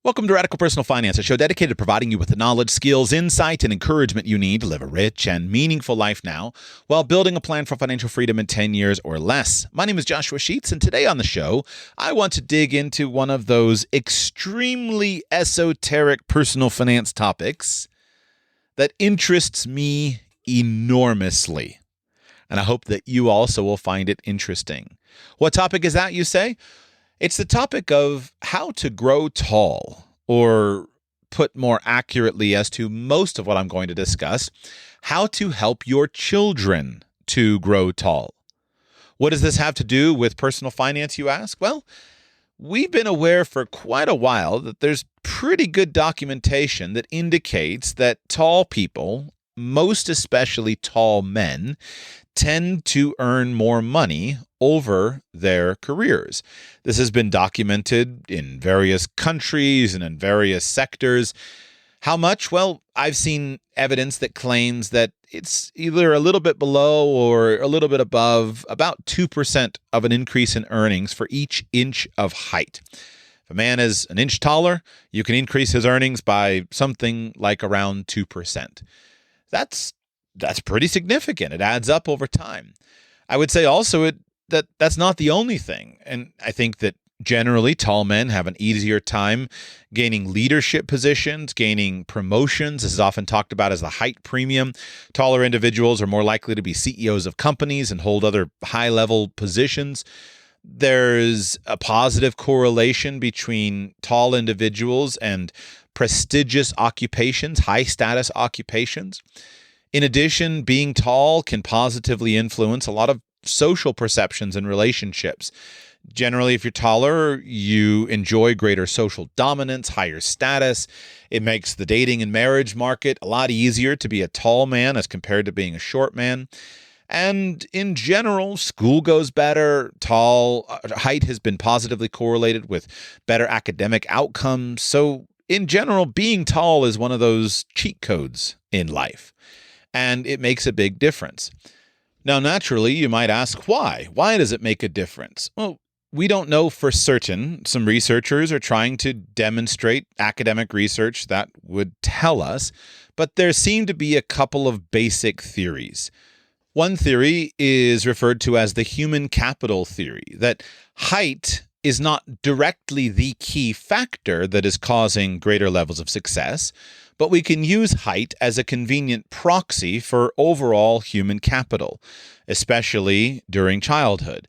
Welcome to Radical Personal Finance, a show dedicated to providing you with the knowledge, skills, insight, and encouragement you need to live a rich and meaningful life now while building a plan for financial freedom in 10 years or less. My name is Joshua Sheets, and today on the show, I want to dig into one of those extremely esoteric personal finance topics that interests me enormously. And I hope that you also will find it interesting. What topic is that, you say? It's the topic of how to grow tall, or put more accurately as to most of what I'm going to discuss, how to help your children to grow tall. What does this have to do with personal finance, you ask? Well, we've been aware for quite a while that there's pretty good documentation that indicates that tall people, most especially tall men, tend to earn more money over their careers. This has been documented in various countries and in various sectors. How much? Well, I've seen evidence that claims that it's either a little bit below or a little bit above about 2% of an increase in earnings for each inch of height. If a man is an inch taller, you can increase his earnings by something like around 2%. That's pretty significant. It adds up over time. I would say also that's not the only thing. And I think that generally tall men have an easier time gaining leadership positions, gaining promotions. This is often talked about as the height premium. Taller individuals are more likely to be CEOs of companies and hold other high-level positions. There's a positive correlation between tall individuals and prestigious occupations, high-status occupations. In addition, being tall can positively influence a lot of social perceptions and relationships. Generally, if you're taller, you enjoy greater social dominance, higher status. It makes the dating and marriage market a lot easier to be a tall man as compared to being a short man. And in general, school goes better. Height has been positively correlated with better academic outcomes. So in general, being tall is one of those cheat codes in life. And it makes a big difference. Now, naturally, you might ask why. Why does it make a difference? Well, we don't know for certain. Some researchers are trying to demonstrate academic research that would tell us, but there seem to be a couple of basic theories. One theory is referred to as the human capital theory, that height is not directly the key factor that is causing greater levels of success, but we can use height as a convenient proxy for overall human capital, especially during childhood.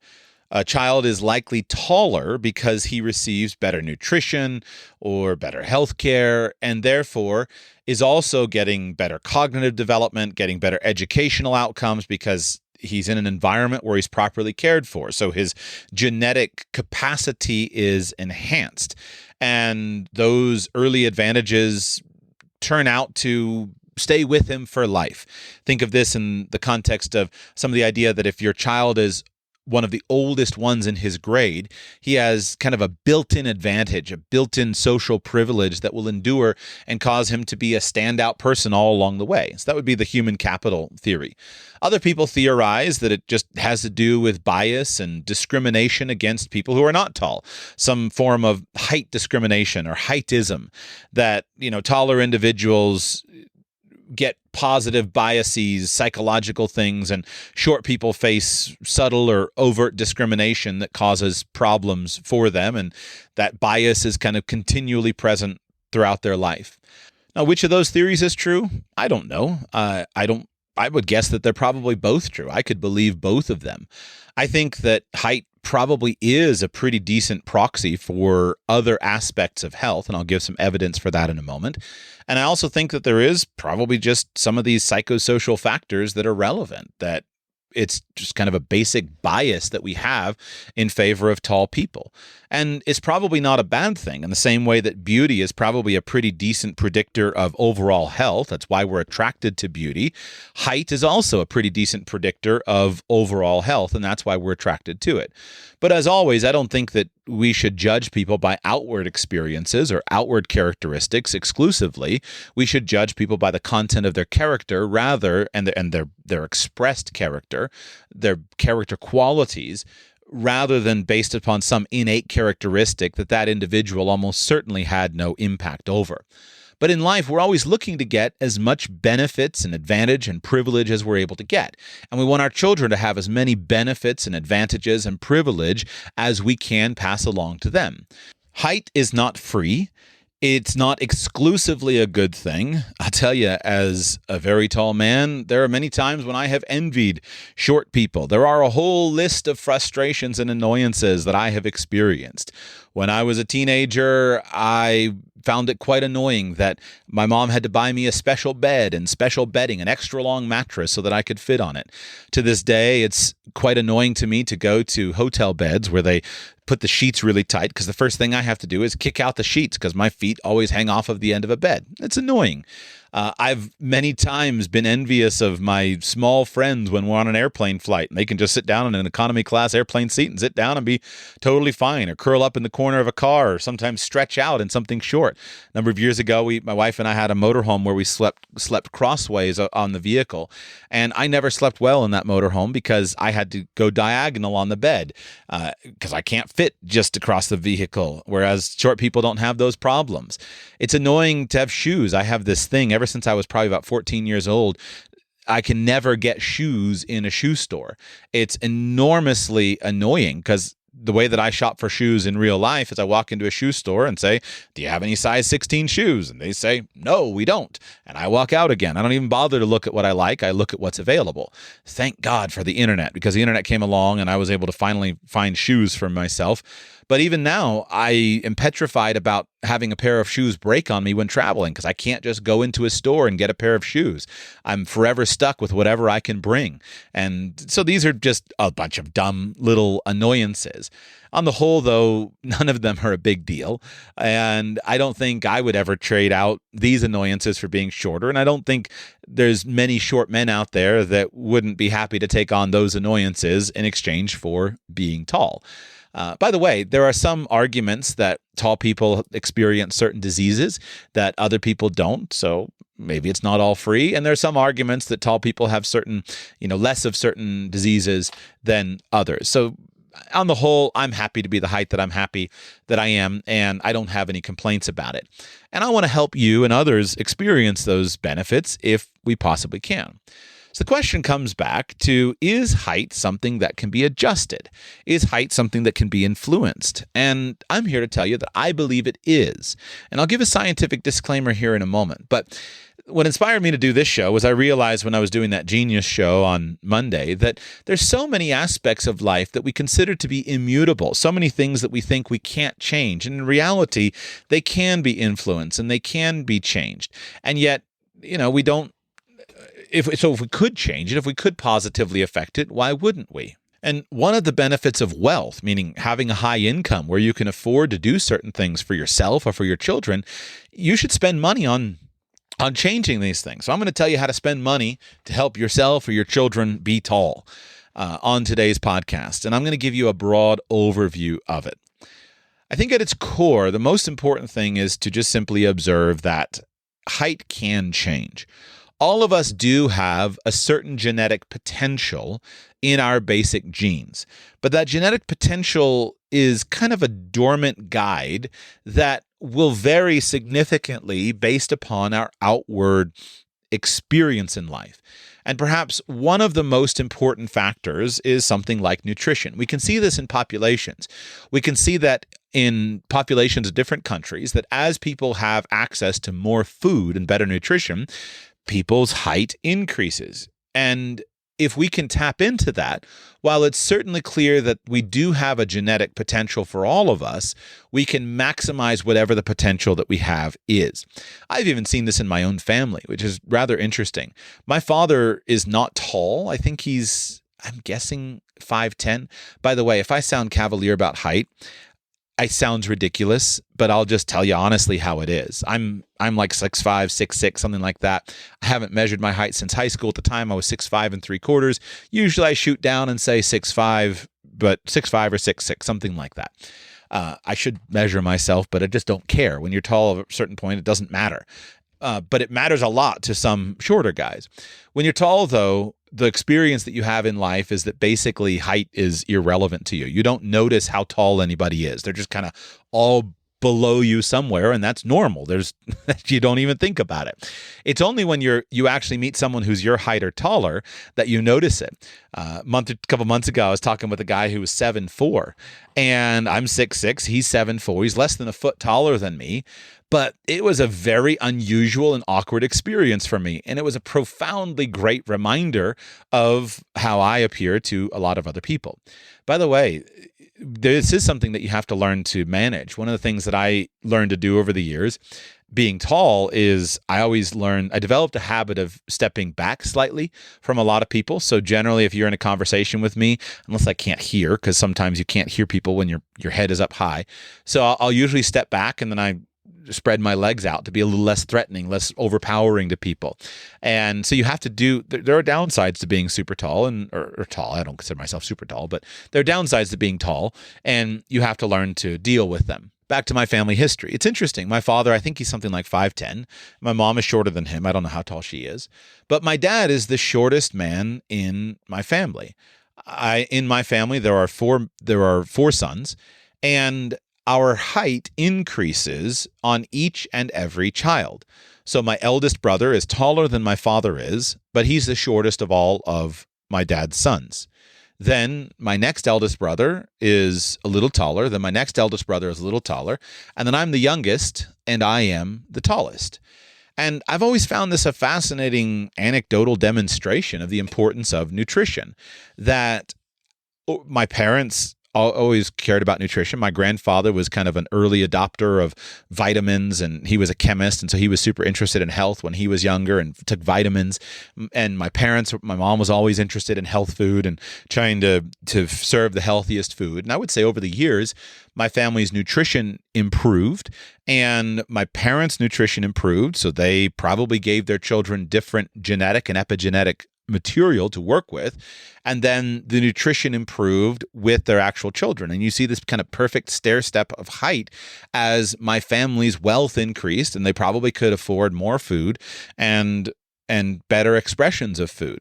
A child is likely taller because he receives better nutrition or better health care, and therefore is also getting better cognitive development, getting better educational outcomes because he's in an environment where he's properly cared for. So his genetic capacity is enhanced. And those early advantages turn out to stay with him for life. Think of this in the context of some of the idea that if your child is one of the oldest ones in his grade, he has kind of a built-in advantage, a built-in social privilege that will endure and cause him to be a standout person all along the way. So that would be the human capital theory. Other people theorize that it just has to do with bias and discrimination against people who are not tall, some form of height discrimination or heightism, that, taller individuals get positive biases, psychological things, and short people face subtle or overt discrimination that causes problems for them, and that bias is kind of continually present throughout their life. Now, which of those theories is true? I don't know. I would guess that they're probably both true. I could believe both of them. I think that height probably is a pretty decent proxy for other aspects of health, and I'll give some evidence for that in a moment. And I also think that there is probably just some of these psychosocial factors that are relevant, that it's just kind of a basic bias that we have in favor of tall people. And it's probably not a bad thing in the same way that beauty is probably a pretty decent predictor of overall health. That's why we're attracted to beauty. Height is also a pretty decent predictor of overall health, and that's why we're attracted to it. But as always, I don't think that we should judge people by outward experiences or outward characteristics exclusively. We should judge people by the content of their character rather, and their expressed character, their character qualities, rather than based upon some innate characteristic that individual almost certainly had no impact over. But in life, we're always looking to get as much benefits and advantage and privilege as we're able to get. And we want our children to have as many benefits and advantages and privilege as we can pass along to them. Height is not free. It's not exclusively a good thing. I'll tell you, as a very tall man, there are many times when I have envied short people. There are a whole list of frustrations and annoyances that I have experienced. When I was a teenager, I found it quite annoying that my mom had to buy me a special bed and special bedding, an extra long mattress so that I could fit on it. To this day, it's quite annoying to me to go to hotel beds where they put the sheets really tight, because the first thing I have to do is kick out the sheets because my feet always hang off of the end of a bed. It's annoying. I've many times been envious of my small friends when we're on an airplane flight and they can just sit down in an economy class airplane seat and sit down and be totally fine, or curl up in the corner of a car, or sometimes stretch out in something short. A number of years ago, my wife and I had a motorhome where we slept crossways on the vehicle, and I never slept well in that motorhome because I had to go diagonal on the bed because I can't fit just across the vehicle, whereas short people don't have those problems. It's annoying to have shoes. I have this thing ever since I was probably about 14 years old. I can never get shoes in a shoe store. It's enormously annoying because the way that I shop for shoes in real life is I walk into a shoe store and say, "Do you have any size 16 shoes?" And they say, "No, we don't." And I walk out again. I don't even bother to look at what I like. I look at what's available. Thank God for the internet, because the internet came along and I was able to finally find shoes for myself. But even now, I am petrified about having a pair of shoes break on me when traveling because I can't just go into a store and get a pair of shoes. I'm forever stuck with whatever I can bring. And so these are just a bunch of dumb little annoyances. On the whole, though, none of them are a big deal. And I don't think I would ever trade out these annoyances for being shorter. And I don't think there's many short men out there that wouldn't be happy to take on those annoyances in exchange for being tall. By the way, there are some arguments that tall people experience certain diseases that other people don't. So maybe it's not all free. And there are some arguments that tall people have certain, less of certain diseases than others. So on the whole, I'm happy to be the height that I'm happy that I am, and I don't have any complaints about it. And I want to help you and others experience those benefits if we possibly can. So the question comes back to, is height something that can be adjusted? Is height something that can be influenced? And I'm here to tell you that I believe it is. And I'll give a scientific disclaimer here in a moment. But what inspired me to do this show was I realized when I was doing that Genius show on Monday that there's so many aspects of life that we consider to be immutable, so many things that we think we can't change. And in reality, they can be influenced and they can be changed. And yet, we don't. If we could change it, if we could positively affect it, why wouldn't we? And one of the benefits of wealth, meaning having a high income where you can afford to do certain things for yourself or for your children, you should spend money on changing these things. So I'm going to tell you how to spend money to help yourself or your children be tall on today's podcast. And I'm going to give you a broad overview of it. I think at its core, the most important thing is to just simply observe that height can change. All of us do have a certain genetic potential in our basic genes, but that genetic potential is kind of a dormant guide that will vary significantly based upon our outward experience in life. And perhaps one of the most important factors is something like nutrition. We can see this in populations. We can see that in populations of different countries, that as people have access to more food and better nutrition, people's height increases. And if we can tap into that, while it's certainly clear that we do have a genetic potential for all of us, we can maximize whatever the potential that we have is. I've even seen this in my own family, which is rather interesting. My father is not tall. I think I'm guessing 5'10". By the way, if I sound cavalier about height, it sounds ridiculous, but I'll just tell you honestly how it is. I'm like 6'5", 6'6", something like that. I haven't measured my height since high school. At the time, I was 6'5 3/4. Usually I shoot down and say 6'5", but 6'5 or 6'6", something like that. I should measure myself, but I just don't care. When you're tall at a certain point, it doesn't matter. But it matters a lot to some shorter guys. When you're tall, though, the experience that you have in life is that basically height is irrelevant to you. You don't notice how tall anybody is. They're just kind of all below you somewhere, and that's normal. You don't even think about it. It's only when you actually meet someone who's your height or taller that you notice it. A couple months ago, I was talking with a guy who was 7'4", and I'm 6'6". He's 7'4". He's less than a foot taller than me. But it was a very unusual and awkward experience for me. And it was a profoundly great reminder of how I appear to a lot of other people. By the way, this is something that you have to learn to manage. One of the things that I learned to do over the years, being tall, is I developed a habit of stepping back slightly from a lot of people. So generally, if you're in a conversation with me, unless I can't hear, because sometimes you can't hear people when your head is up high. So I'll usually step back, and then I spread my legs out to be a little less threatening, less overpowering to people. And so you have to there are downsides to being super tall or tall. I don't consider myself super tall, but there are downsides to being tall, and you have to learn to deal with them. Back to my family history. It's interesting. My father, I think he's something like 5'10". My mom is shorter than him. I don't know how tall she is. But my dad is the shortest man in my family. In my family, there are four sons, and our height increases on each and every child. So my eldest brother is taller than my father is, but he's the shortest of all of my dad's sons. Then my next eldest brother is a little taller. Then my next eldest brother is a little taller. And then I'm the youngest, and I am the tallest. And I've always found this a fascinating anecdotal demonstration of the importance of nutrition, that my parents always cared about nutrition. My grandfather was kind of an early adopter of vitamins, and he was a chemist, and so he was super interested in health when he was younger and took vitamins. And my mom was always interested in health food and trying to serve the healthiest food. And I would say over the years, my family's nutrition improved and my parents' nutrition improved. So they probably gave their children different genetic and epigenetic material to work with, and then the nutrition improved with their actual children. And you see this kind of perfect stair step of height as my family's wealth increased, and they probably could afford more food and better expressions of food.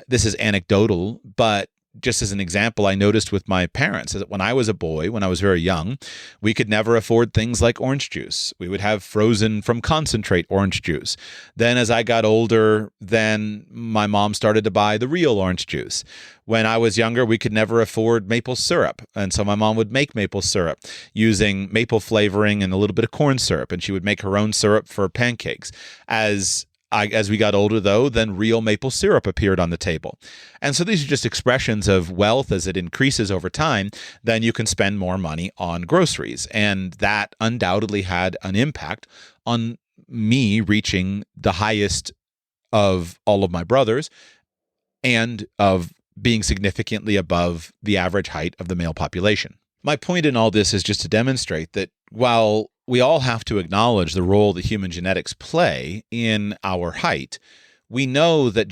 This is anecdotal, but just as an example, I noticed with my parents that when I was a boy, when I was very young, we could never afford things like orange juice. We would have frozen from concentrate orange juice. Then as I got older, then my mom started to buy the real orange juice. When I was younger, we could never afford maple syrup. And so my mom would make maple syrup using maple flavoring and a little bit of corn syrup. And she would make her own syrup for pancakes. As we got older, though, then real maple syrup appeared on the table. And so these are just expressions of wealth. As it increases over time, then you can spend more money on groceries. And that undoubtedly had an impact on me reaching the highest of all of my brothers and of being significantly above the average height of the male population. My point in all this is just to demonstrate that while we all have to acknowledge the role that human genetics play in our height, we know that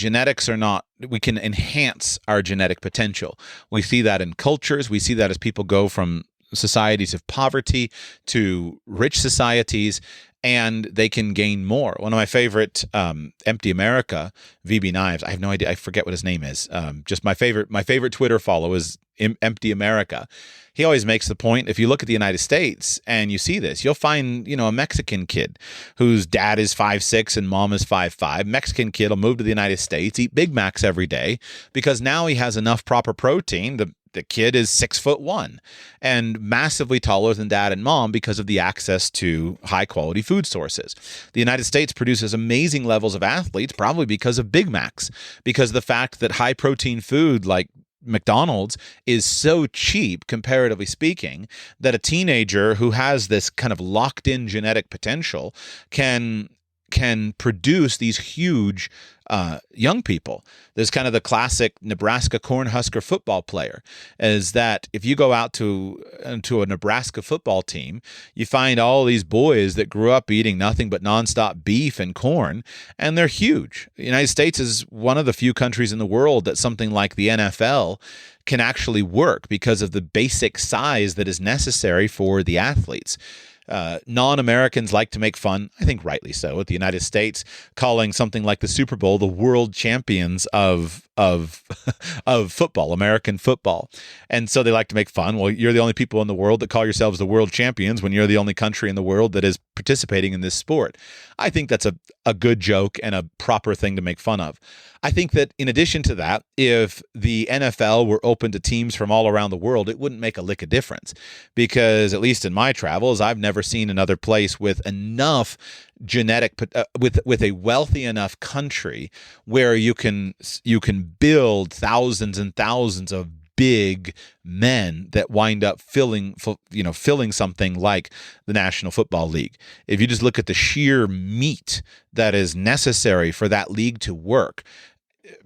we can enhance our genetic potential. We see that in cultures. We see that as people go from societies of poverty to rich societies, and they can gain more. One of my favorite, Empty America, VB Knives, I have no idea, I forget what his name is. Just my favorite Twitter follow is Empty America. He always makes the point, if you look at the United States and you see this, you'll find, a Mexican kid whose dad is 5'6" and mom is 5'5". Mexican kid will move to the United States, eat Big Macs every day, because now he has enough proper protein. The kid is 6'1" and massively taller than dad and mom because of the access to high quality food sources. The United States produces amazing levels of athletes, probably because of Big Macs, because of the fact that high protein food like McDonald's is so cheap, comparatively speaking, that a teenager who has this kind of locked in genetic potential can produce these huge young people. There's kind of the classic Nebraska Cornhusker football player, is that if you go out to a Nebraska football team, you find all these boys that grew up eating nothing but nonstop beef and corn, and they're huge. The United States is one of the few countries in the world that something like the NFL can actually work because of the basic size that is necessary for the athletes. Non-Americans like to make fun, I think rightly so, with the United States calling something like the Super Bowl the world champions of of football, American football. And so they like to make fun. Well, you're the only people in the world that call yourselves the world champions when you're the only country in the world that is participating in this sport. I think that's a good joke and a proper thing to make fun of. I think that in addition to that, if the NFL were open to teams from all around the world, it wouldn't make a lick of difference, because at least in my travels, I've never seen another place with enough with a wealthy enough country where you can build thousands and thousands of big men that wind up filling something like the National Football League. If you just look at the sheer meat that is necessary for that league to work,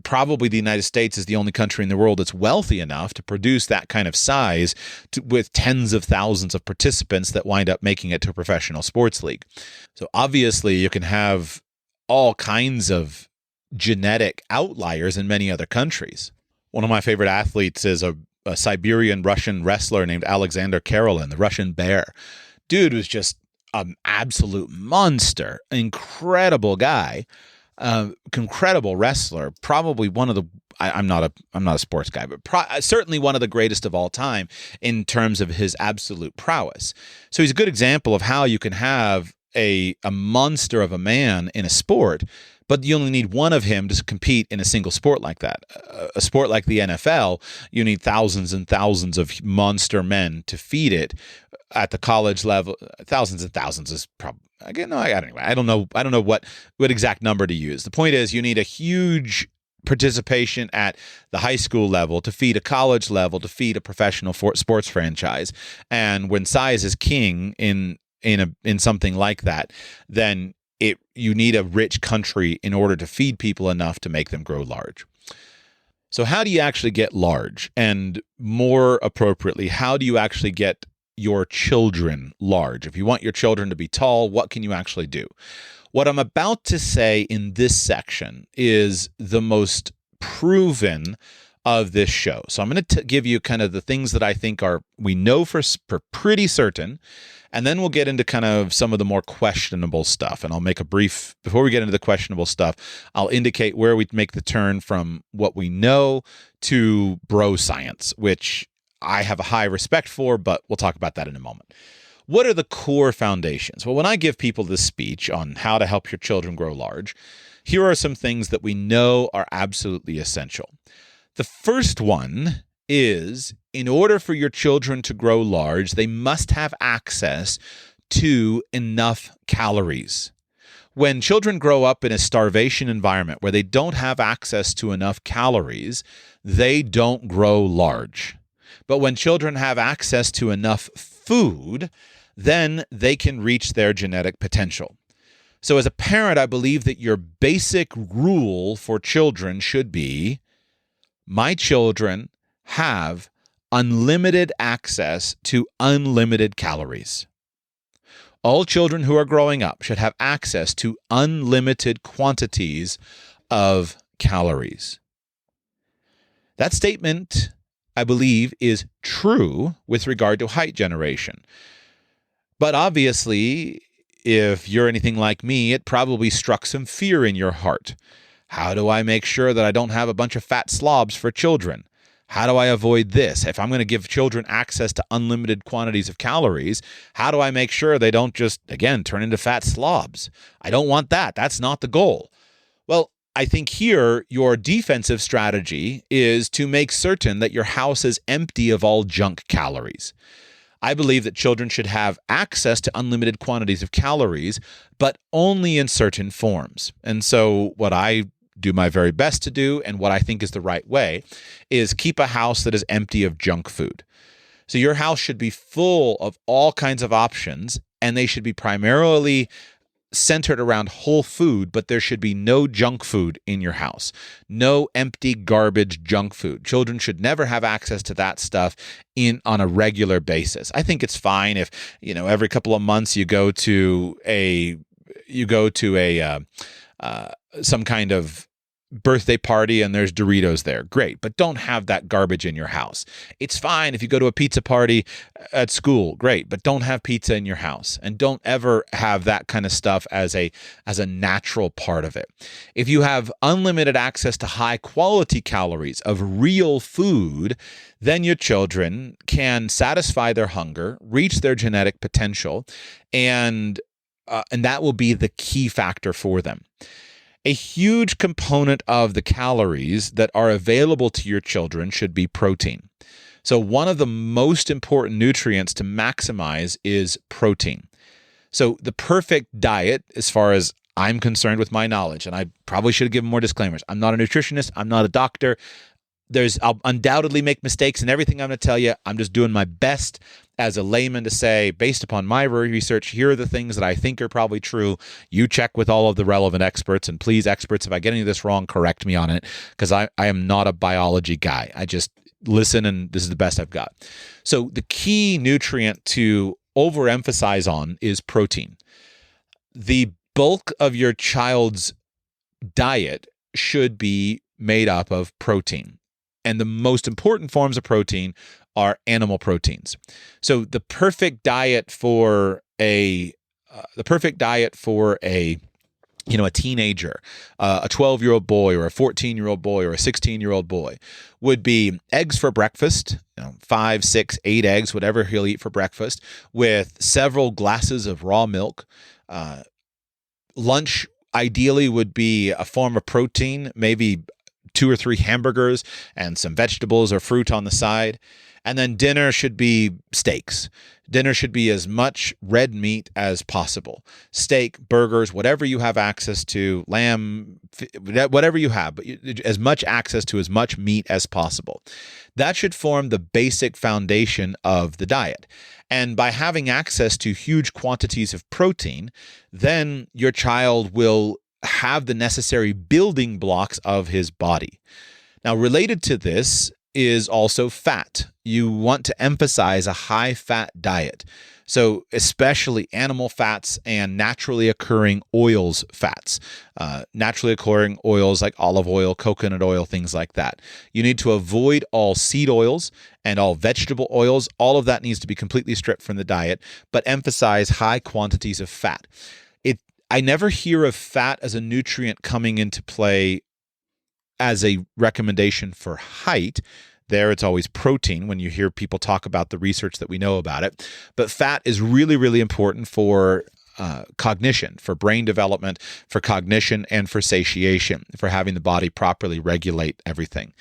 probably the United States is the only country in the world that's wealthy enough to produce that kind of size with tens of thousands of participants that wind up making it to a professional sports league. So obviously you can have all kinds of genetic outliers in many other countries. One of my favorite athletes is a Siberian Russian wrestler named Alexander Karelin, the Russian Bear. Dude was just an absolute monster, incredible guy. Incredible wrestler, probably one of the I'm not a sports guy, but certainly one of the greatest of all time in terms of his absolute prowess. So he's a good example of how you can have a monster of a man in a sport, but you only need one of him to compete in a single sport like that. A sport like the NFL, you need thousands and thousands of monster men to feed it. At the college level, thousands and thousands is probably, anyway, I don't know what exact number to use. The point is, you need a huge participation at the high school level to feed a college level to feed a professional sports franchise. And when size is king in something like that, then you need a rich country in order to feed people enough to make them grow large. So how do you actually get large? And more appropriately, how do you actually get your children large? If you want your children to be tall, what can you actually do? What I'm about to say in this section is the most proven of this show. So I'm going to give you kind of the things that I think we know for pretty certain, and then we'll get into kind of some of the more questionable stuff. And I'll make a brief, before we get into the questionable stuff, I'll indicate where we make the turn from what we know to bro science, which I have a high respect for, but we'll talk about that in a moment. What are the core foundations? Well, when I give people this speech on how to help your children grow large, here are some things that we know are absolutely essential. The first one is, in order for your children to grow large, they must have access to enough calories. When children grow up in a starvation environment where they don't have access to enough calories, they don't grow large. But when children have access to enough food, then they can reach their genetic potential. So as a parent, I believe that your basic rule for children should be, my children have unlimited access to unlimited calories. All children who are growing up should have access to unlimited quantities of calories. That statement, I believe, is true with regard to height generation. But obviously, if you're anything like me, it probably struck some fear in your heart. How do I make sure that I don't have a bunch of fat slobs for children? How do I avoid this? If I'm going to give children access to unlimited quantities of calories, how do I make sure they don't just, again, turn into fat slobs? I don't want that. That's not the goal. Well, I think here your defensive strategy is to make certain that your house is empty of all junk calories. I believe that children should have access to unlimited quantities of calories, but only in certain forms. And so what I do my very best to do, and what I think is the right way, is keep a house that is empty of junk food. So your house should be full of all kinds of options, and they should be primarily centered around whole food, but there should be no junk food in your house. No empty garbage junk food. Children should never have access to that stuff on a regular basis. I think it's fine if, every couple of months you go to some kind of birthday party and there's Doritos there. Great, but don't have that garbage in your house. It's fine if you go to a pizza party at school. Great, but don't have pizza in your house, and don't ever have that kind of stuff as a natural part of it. If you have unlimited access to high quality calories of real food, then your children can satisfy their hunger, reach their genetic potential, and that will be the key factor for them. A huge component of the calories that are available to your children should be protein. So one of the most important nutrients to maximize is protein. So the perfect diet, as far as I'm concerned with my knowledge, and I probably should have given more disclaimers. I'm not a nutritionist. I'm not a doctor. I'll undoubtedly make mistakes in everything I'm going to tell you. I'm just doing my best as a layman to say, based upon my research, here are the things that I think are probably true. You check with all of the relevant experts, and please, experts, if I get any of this wrong, correct me on it, because I am not a biology guy. I just listen, and this is the best I've got. So the key nutrient to overemphasize on is protein. The bulk of your child's diet should be made up of protein. And the most important forms of protein are animal proteins. So the perfect diet for a teenager, a 12-year-old boy or a 14-year-old boy or a 16-year-old boy would be eggs for breakfast, 5, 6, 8 eggs, whatever he'll eat for breakfast, with several glasses of raw milk. Lunch ideally would be a form of protein, maybe 2 or 3 hamburgers and some vegetables or fruit on the side. And then dinner should be steaks. Dinner should be as much red meat as possible. Steak, burgers, whatever you have access to, lamb, whatever you have, but as much access to as much meat as possible. That should form the basic foundation of the diet. And by having access to huge quantities of protein, then your child will have the necessary building blocks of his body. Now, related to this is also fat. You want to emphasize a high-fat diet. So especially animal fats and naturally occurring oils fats. Naturally occurring oils like olive oil, coconut oil, things like that. You need to avoid all seed oils and all vegetable oils. All of that needs to be completely stripped from the diet, but emphasize high quantities of fat. I never hear of fat as a nutrient coming into play as a recommendation for height. There, it's always protein when you hear people talk about the research that we know about it. But fat is really, really important for cognition, for brain development, for cognition, and for satiation, for having the body properly regulate everything.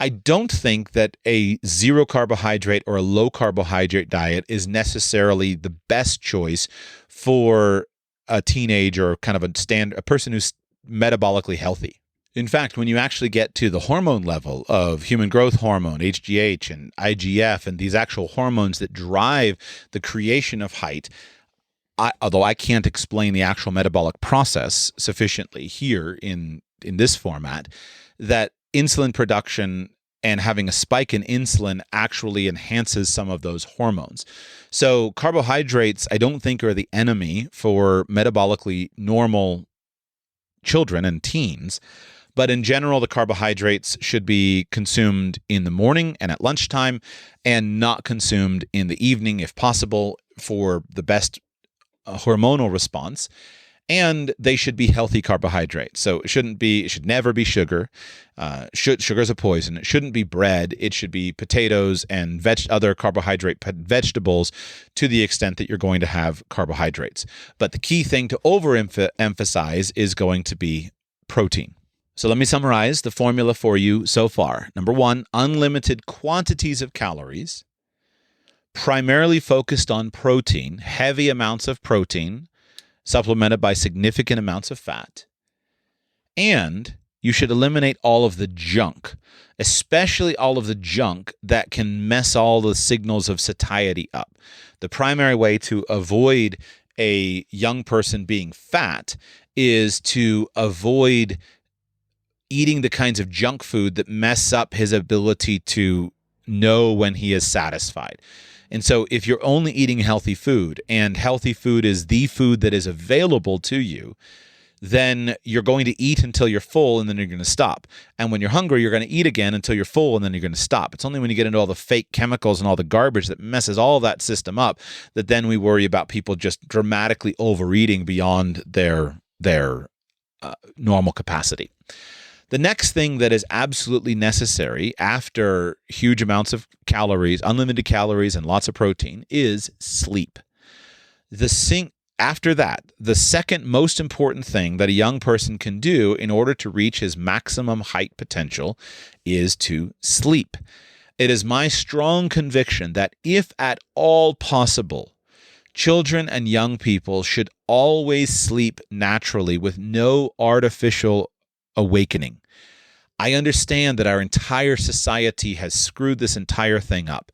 I don't think that a zero carbohydrate or a low carbohydrate diet is necessarily the best choice for a teenager or kind of a person who's metabolically healthy. In fact, when you actually get to the hormone level of human growth hormone, HGH and IGF, and these actual hormones that drive the creation of height, although I can't explain the actual metabolic process sufficiently here in this format, that insulin production and having a spike in insulin actually enhances some of those hormones. So carbohydrates, I don't think, are the enemy for metabolically normal children and teens. But in general, the carbohydrates should be consumed in the morning and at lunchtime, and not consumed in the evening if possible for the best hormonal response. And they should be healthy carbohydrates. So it should never be sugar. Sugar is a poison. It shouldn't be bread. It should be potatoes and other carbohydrate vegetables to the extent that you're going to have carbohydrates. But the key thing to overemphasize is going to be protein. So let me summarize the formula for you so far. Number 1, unlimited quantities of calories, primarily focused on protein, heavy amounts of protein, supplemented by significant amounts of fat. And you should eliminate all of the junk, especially all of the junk that can mess all the signals of satiety up. The primary way to avoid a young person being fat is to avoid eating the kinds of junk food that mess up his ability to know when he is satisfied. And so if you're only eating healthy food, and healthy food is the food that is available to you, then you're going to eat until you're full and then you're going to stop. And when you're hungry, you're going to eat again until you're full and then you're going to stop. It's only when you get into all the fake chemicals and all the garbage that messes all of that system up that then we worry about people just dramatically overeating beyond their normal capacity. The next thing that is absolutely necessary after huge amounts of calories, unlimited calories, and lots of protein is sleep. After that, the second most important thing that a young person can do in order to reach his maximum height potential is to sleep. It is my strong conviction that if at all possible, children and young people should always sleep naturally with no artificial awakening. I understand that our entire society has screwed this entire thing up.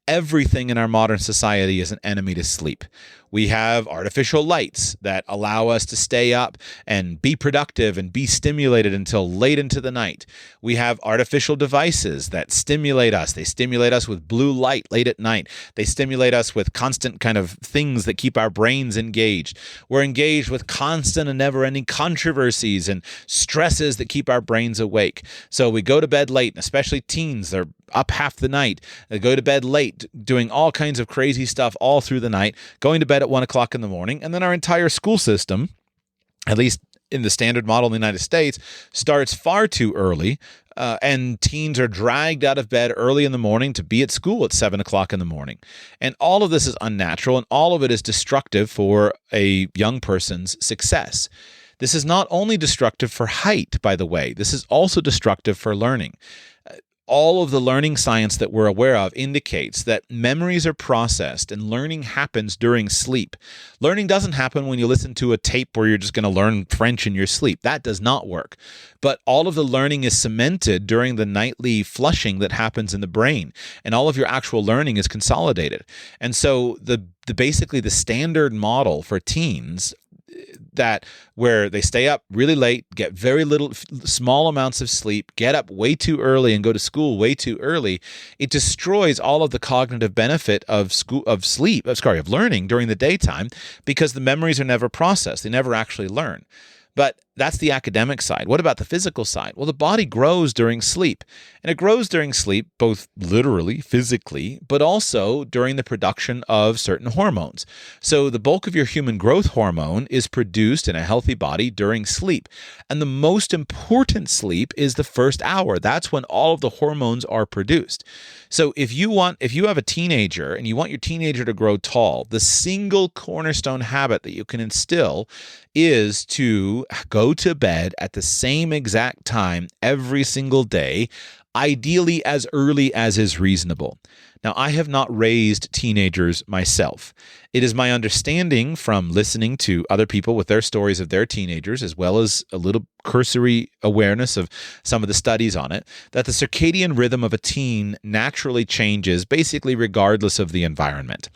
Everything in our modern society is an enemy to sleep. We have artificial lights that allow us to stay up and be productive and be stimulated until late into the night. We have artificial devices that stimulate us. They stimulate us with blue light late at night. They stimulate us with constant kind of things that keep our brains engaged. We're engaged with constant and never-ending controversies and stresses that keep our brains awake. So we go to bed late, and especially teens, they're up half the night. They go to bed late, doing all kinds of crazy stuff all through the night, going to bed at 1 o'clock in the morning, and then our entire school system, at least in the standard model in the United States, starts far too early, and teens are dragged out of bed early in the morning to be at school at 7 o'clock in the morning. And all of this is unnatural, and all of it is destructive for a young person's success. This is not only destructive for height, by the way, this is also destructive for learning. All of the learning science that we're aware of indicates that memories are processed and learning happens during sleep. Learning doesn't happen when you listen to a tape where you're just going to learn French in your sleep. That does not work. But all of the learning is cemented during the nightly flushing that happens in the brain, and all of your actual learning is consolidated. And so basically the standard model for teens that where they stay up really late, get very little, small amounts of sleep, get up way too early and go to school way too early, it destroys all of the cognitive benefit of learning during the daytime because the memories are never processed. They never actually learn. But that's the academic side. What about the physical side? Well, the body grows during sleep. And it grows during sleep, both literally, physically, but also during the production of certain hormones. So the bulk of your human growth hormone is produced in a healthy body during sleep. And the most important sleep is the first hour. That's when all of the hormones are produced. So if you have a teenager and you want your teenager to grow tall, the single cornerstone habit that you can instill is to go to bed at the same exact time every single day, ideally as early as is reasonable. Now, I have not raised teenagers myself. It is my understanding from listening to other people with their stories of their teenagers, as well as a little cursory awareness of some of the studies on it, that the circadian rhythm of a teen naturally changes basically regardless of the environment.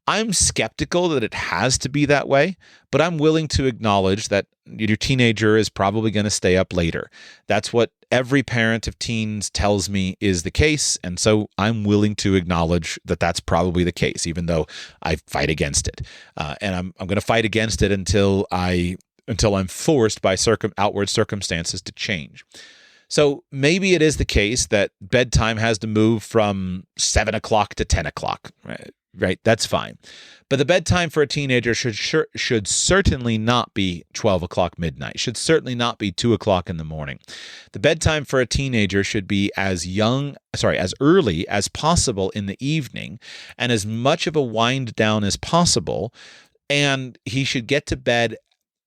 I'm skeptical that it has to be that way, but I'm willing to acknowledge that your teenager is probably going to stay up later. That's what every parent of teens tells me is the case, and so I'm willing to acknowledge that that's probably the case, even though I fight against it. And I'm going to fight against it until I'm forced by outward circumstances to change. So maybe it is the case that bedtime has to move from 7 o'clock to 10 o'clock, right? That's fine. But the bedtime for a teenager should certainly not be 12 o'clock midnight, should certainly not be 2 o'clock in the morning. The bedtime for a teenager should be as early as possible in the evening and as much of a wind down as possible. And he should get to bed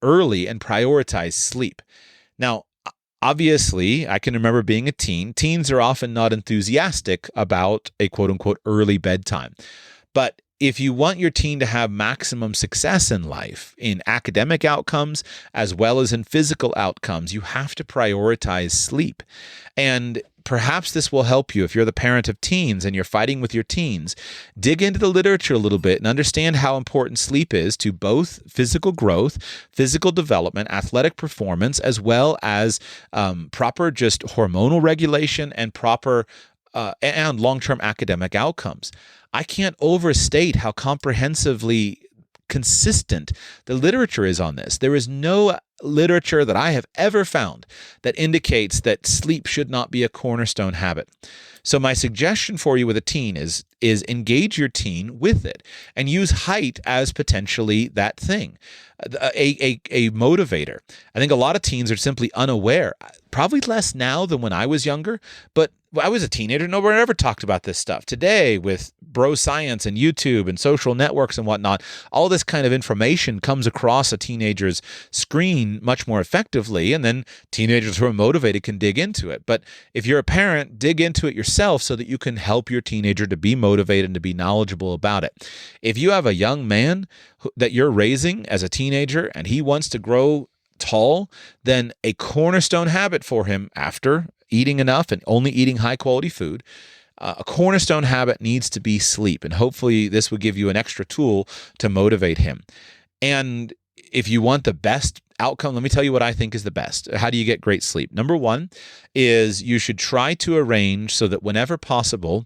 early and prioritize sleep. Now, obviously, I can remember being a teen. Teens are often not enthusiastic about a quote-unquote early bedtime. But if you want your teen to have maximum success in life, in academic outcomes as well as in physical outcomes, you have to prioritize sleep. And perhaps this will help you if you're the parent of teens and you're fighting with your teens. Dig into the literature a little bit and understand how important sleep is to both physical growth, physical development, athletic performance, as well as proper just hormonal regulation and proper and long-term academic outcomes. I can't overstate how comprehensively consistent the literature is on this. There is no literature that I have ever found that indicates that sleep should not be a cornerstone habit. So my suggestion for you with a teen is engage your teen with it and use height as potentially that thing, a motivator. I think a lot of teens are simply unaware, probably less now than when I was younger, but I was a teenager. Nobody ever talked about this stuff. Today, with bro science and YouTube and social networks and whatnot, all this kind of information comes across a teenager's screen much more effectively, and then teenagers who are motivated can dig into it. But if you're a parent, dig into it yourself so that you can help your teenager to be motivated and to be knowledgeable about it. If you have a young man that you're raising as a teenager and he wants to grow tall, then a cornerstone habit for him after eating enough and only eating high quality food, a cornerstone habit needs to be sleep. And hopefully this will give you an extra tool to motivate him. And if you want the best outcome, let me tell you what I think is the best. How do you get great sleep? Number one is you should try to arrange so that whenever possible,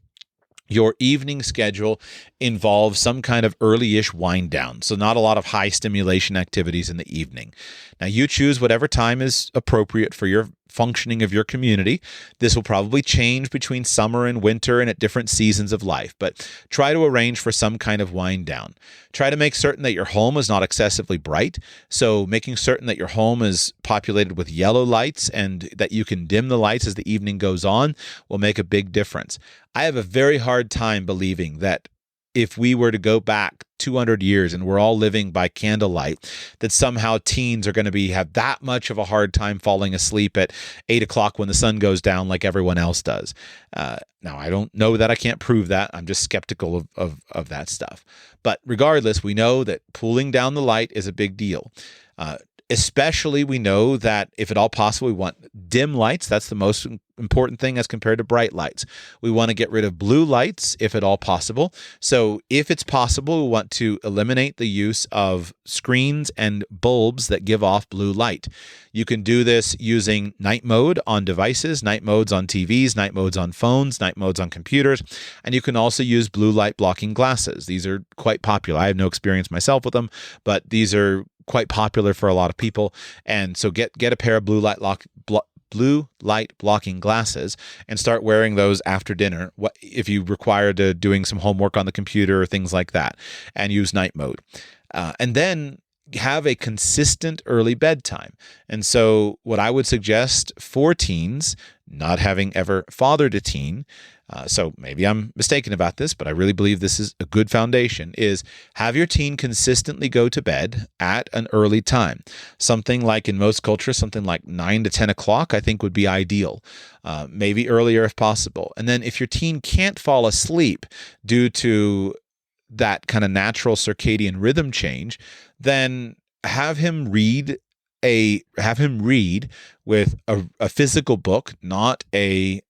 your evening schedule involves some kind of early-ish wind down. So not a lot of high stimulation activities in the evening. Now you choose whatever time is appropriate for your functioning of your community. This will probably change between summer and winter and at different seasons of life, but try to arrange for some kind of wind down. Try to make certain that your home is not excessively bright. So making certain that your home is populated with yellow lights and that you can dim the lights as the evening goes on will make a big difference. I have a very hard time believing that if we were to go back 200 years and we're all living by candlelight, that somehow teens are going to have that much of a hard time falling asleep at 8 o'clock when the sun goes down like everyone else does. Now, I don't know that. I can't prove that. I'm just skeptical of that stuff. But regardless, we know that pulling down the light is a big deal. Especially, we know that if at all possible, we want dim lights. That's the most important thing as compared to bright lights. We want to get rid of blue lights if at all possible. So if it's possible, we want to eliminate the use of screens and bulbs that give off blue light. You can do this using night mode on devices, night modes on TVs, night modes on phones, night modes on computers, and you can also use blue light blocking glasses. These are quite popular. I have no experience myself with them, but these are quite popular for a lot of people. And so get a pair of blue light blocking glasses and start wearing those after dinner if you require to doing some homework on the computer or things like that, and use night mode. And then have a consistent early bedtime. And so what I would suggest for teens, not having ever fathered a teen, so maybe I'm mistaken about this, but I really believe this is a good foundation, is have your teen consistently go to bed at an early time. Something like, in most cultures, something like 9 to 10 o'clock, I think would be ideal. Maybe earlier if possible. And then if your teen can't fall asleep due to that kind of natural circadian rhythm change, then have him read with a physical book, not a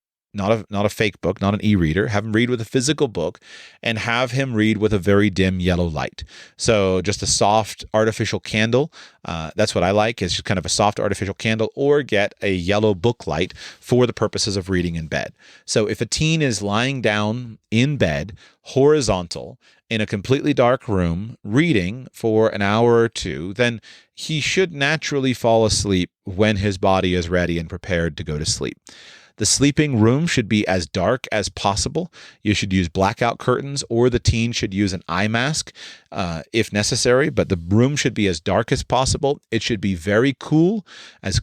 fake book, not an e-reader. Have him read with a physical book, and have him read with a very dim yellow light. So just a soft artificial candle. That's what I like, is just kind of a soft artificial candle, or get a yellow book light for the purposes of reading in bed. So if a teen is lying down in bed, horizontal, in a completely dark room, reading for an hour or two, then he should naturally fall asleep when his body is ready and prepared to go to sleep. The sleeping room should be as dark as possible. You should use blackout curtains, or the teen should use an eye mask if necessary, but the room should be as dark as possible. It should be very cool as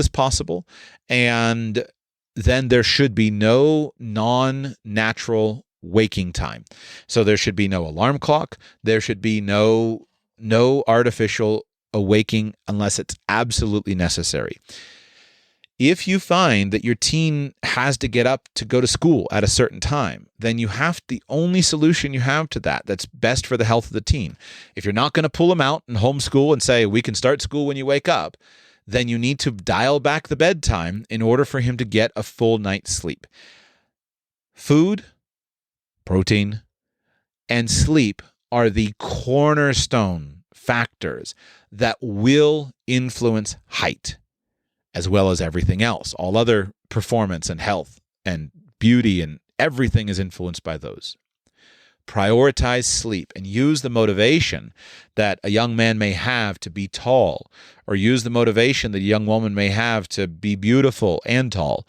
possible. And then there should be no non-natural waking time. So there should be no alarm clock. There should be no artificial awaking unless it's absolutely necessary. If you find that your teen has to get up to go to school at a certain time, then the only solution you have to that's best for the health of the teen. If you're not going to pull them out and homeschool and say, we can start school when you wake up, then you need to dial back the bedtime in order for him to get a full night's sleep. Food, protein, and sleep are the cornerstone factors that will influence height, as well as everything else. All other performance and health and beauty and everything is influenced by those. prioritize sleep and use the motivation that a young man may have to be tall, or use the motivation that a young woman may have to be beautiful and tall,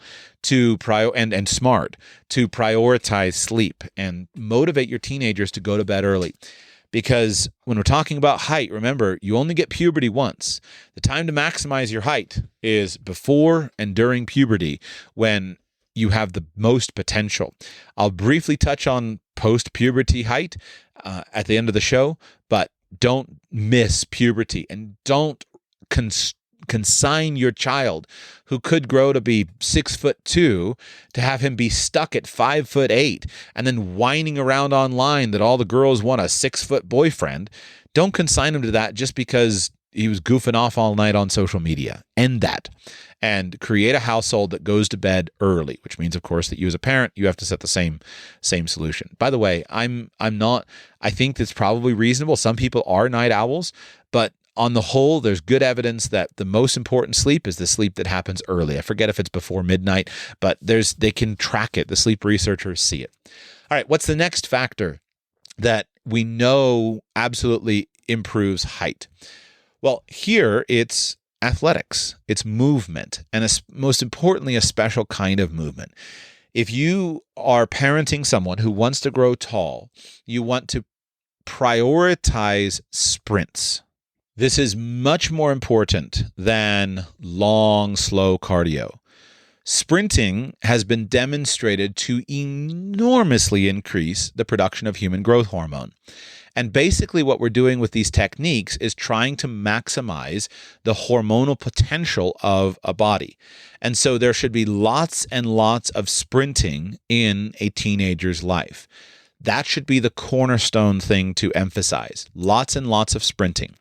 and smart, to prioritize sleep and motivate your teenagers to go to bed early. Because when we're talking about height, remember, you only get puberty once. The time to maximize your height is before and during puberty, when you have the most potential. I'll briefly touch on post-puberty height at the end of the show, but don't miss puberty, and don't consign your child who could grow to be 6'2" to have him be stuck at 5'8" and then whining around online that all the girls want a 6-foot boyfriend. Don't consign him to that just because he was goofing off all night on social media. End that. And create a household that goes to bed early, which means, of course, that you as a parent, you have to set the same solution. By the way, I think that's probably reasonable. Some people are night owls, but on the whole, there's good evidence that the most important sleep is the sleep that happens early. I forget if it's before midnight, but they can track it. The sleep researchers see it. All right, what's the next factor that we know absolutely improves height? Well, here it's athletics, it's movement, and most importantly, a special kind of movement. If you are parenting someone who wants to grow tall, you want to prioritize sprints. This is much more important than long, slow cardio. Sprinting has been demonstrated to enormously increase the production of human growth hormone. And basically what we're doing with these techniques is trying to maximize the hormonal potential of a body. And so there should be lots and lots of sprinting in a teenager's life. That should be the cornerstone thing to emphasize. Lots and lots of sprinting.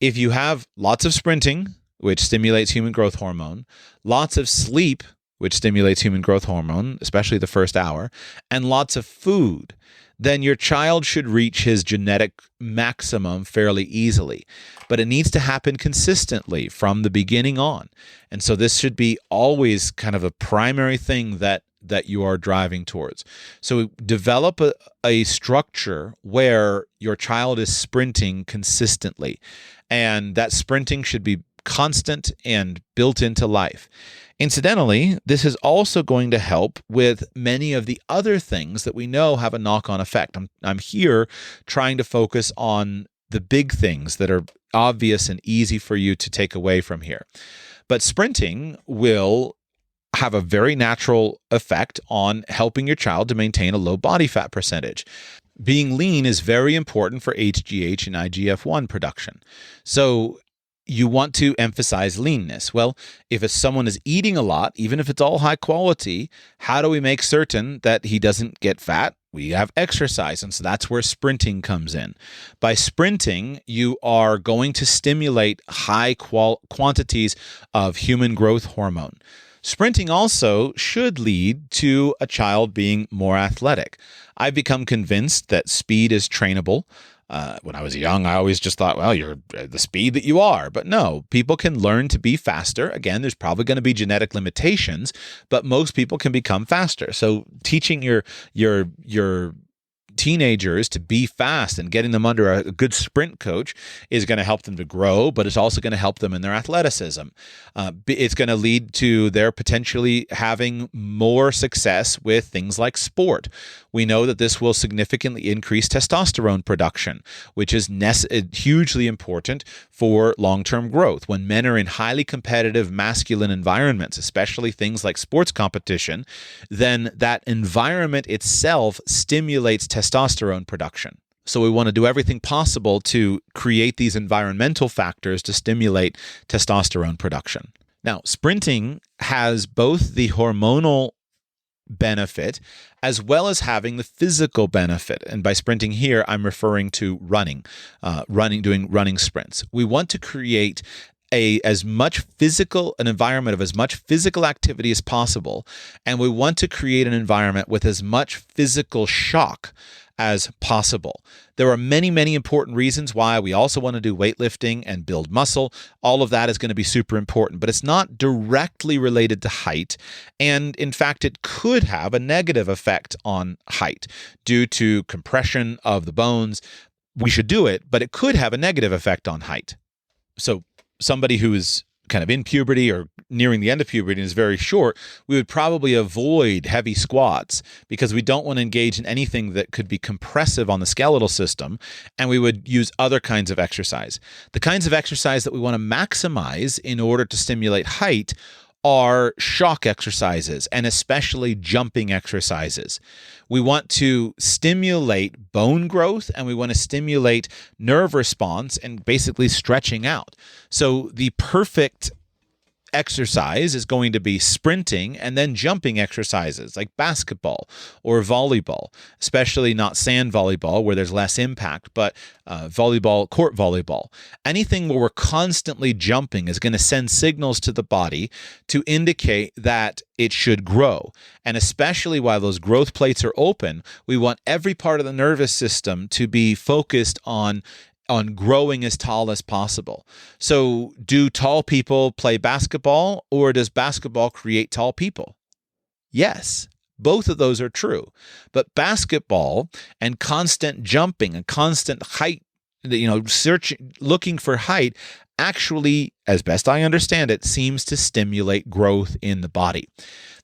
If you have lots of sprinting, which stimulates human growth hormone, lots of sleep, which stimulates human growth hormone, especially the first hour, and lots of food, then your child should reach his genetic maximum fairly easily. But it needs to happen consistently from the beginning on. And so this should be always kind of a primary thing that you are driving towards. So develop a structure where your child is sprinting consistently. And that sprinting should be constant and built into life. Incidentally, this is also going to help with many of the other things that we know have a knock-on effect. I'm here trying to focus on the big things that are obvious and easy for you to take away from here. But sprinting will have a very natural effect on helping your child to maintain a low body fat percentage. Being lean is very important for HGH and IGF-1 production. So you want to emphasize leanness. Well, if someone is eating a lot, even if it's all high quality, how do we make certain that he doesn't get fat? We have exercise, and so that's where sprinting comes in. By sprinting, you are going to stimulate high quantities of human growth hormone. Sprinting also should lead to a child being more athletic. I've become convinced that speed is trainable. When I was young, I always just thought, well, you're the speed that you are. But no, people can learn to be faster. Again, there's probably going to be genetic limitations, but most people can become faster. So teaching your teenagers to be fast and getting them under a good sprint coach is going to help them to grow, but it's also going to help them in their athleticism. It's going to lead to their potentially having more success with things like sport. We know that this will significantly increase testosterone production, which is hugely important for long-term growth. When men are in highly competitive masculine environments, especially things like sports competition, then that environment itself stimulates testosterone production. So we want to do everything possible to create these environmental factors to stimulate testosterone production. Now, sprinting has both the hormonal benefit as well as having the physical benefit. And by sprinting here, I'm referring to running, doing running sprints. We want to create an environment of as much physical activity as possible, and we want to create an environment with as much physical shock as possible. There are many, many important reasons why we also want to do weightlifting and build muscle. All of that is going to be super important, but it's not directly related to height. And in fact, it could have a negative effect on height due to compression of the bones. We should do it, but it could have a negative effect on height. So somebody who is kind of in puberty or nearing the end of puberty and is very short, we would probably avoid heavy squats because we don't want to engage in anything that could be compressive on the skeletal system, and we would use other kinds of exercise. The kinds of exercise that we want to maximize in order to stimulate height are shock exercises, and especially jumping exercises. We want to stimulate bone growth, and we want to stimulate nerve response and basically stretching out. So the perfect exercise is going to be sprinting and then jumping exercises like basketball or volleyball, especially not sand volleyball where there's less impact, but volleyball, court volleyball. Anything where we're constantly jumping is going to send signals to the body to indicate that it should grow. And especially while those growth plates are open, we want every part of the nervous system to be focused on growing as tall as possible. So do tall people play basketball, or does basketball create tall people? Yes, both of those are true. But basketball and constant jumping and constant height, looking for height, actually, as best I understand it, seems to stimulate growth in the body.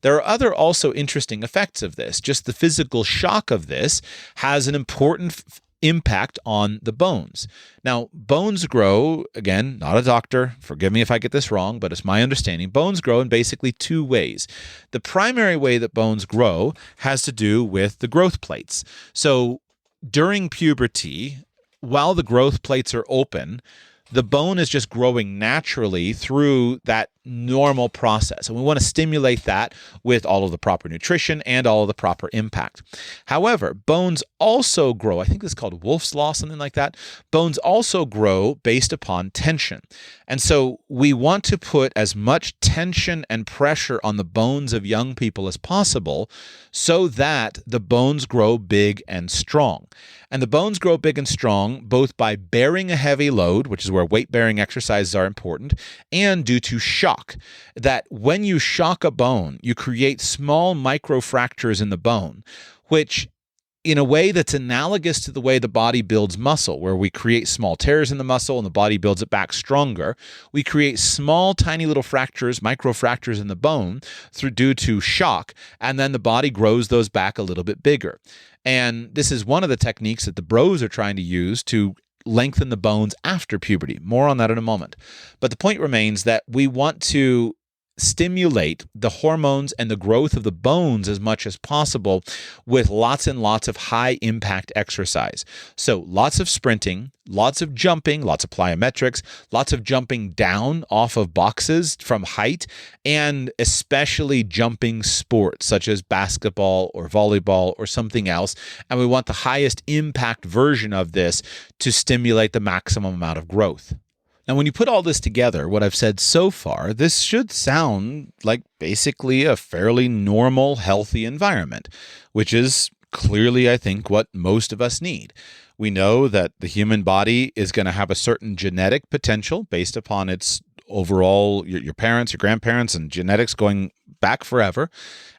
There are other also interesting effects of this. Just the physical shock of this has an important impact on the bones. Now, bones grow, again, not a doctor, forgive me if I get this wrong, but it's my understanding, bones grow in basically two ways. The primary way that bones grow has to do with the growth plates. So during puberty, while the growth plates are open, the bone is just growing naturally through that normal process. And we want to stimulate that with all of the proper nutrition and all of the proper impact. However, bones also grow, I think this is called Wolff's Law, something like that. Bones also grow based upon tension. And so we want to put as much tension and pressure on the bones of young people as possible so that the bones grow big and strong. And the bones grow big and strong both by bearing a heavy load, which is where weight-bearing exercises are important, and due to shock. That when you shock a bone, you create small microfractures in the bone, which in a way that's analogous to the way the body builds muscle, where we create small tears in the muscle and the body builds it back stronger. We create small, tiny little fractures, microfractures in the bone due to shock, and then the body grows those back a little bit bigger. And this is one of the techniques that the bros are trying to use to lengthen the bones after puberty. More on that in a moment. But the point remains that we want to stimulate the hormones and the growth of the bones as much as possible with lots and lots of high impact exercise. So lots of sprinting, lots of jumping, lots of plyometrics, lots of jumping down off of boxes from height, and especially jumping sports such as basketball or volleyball or something else. And we want the highest impact version of this to stimulate the maximum amount of growth. Now, when you put all this together, what I've said so far, this should sound like basically a fairly normal, healthy environment, which is clearly, I think, what most of us need. We know that the human body is going to have a certain genetic potential based upon its overall, your parents, your grandparents, and genetics going back forever.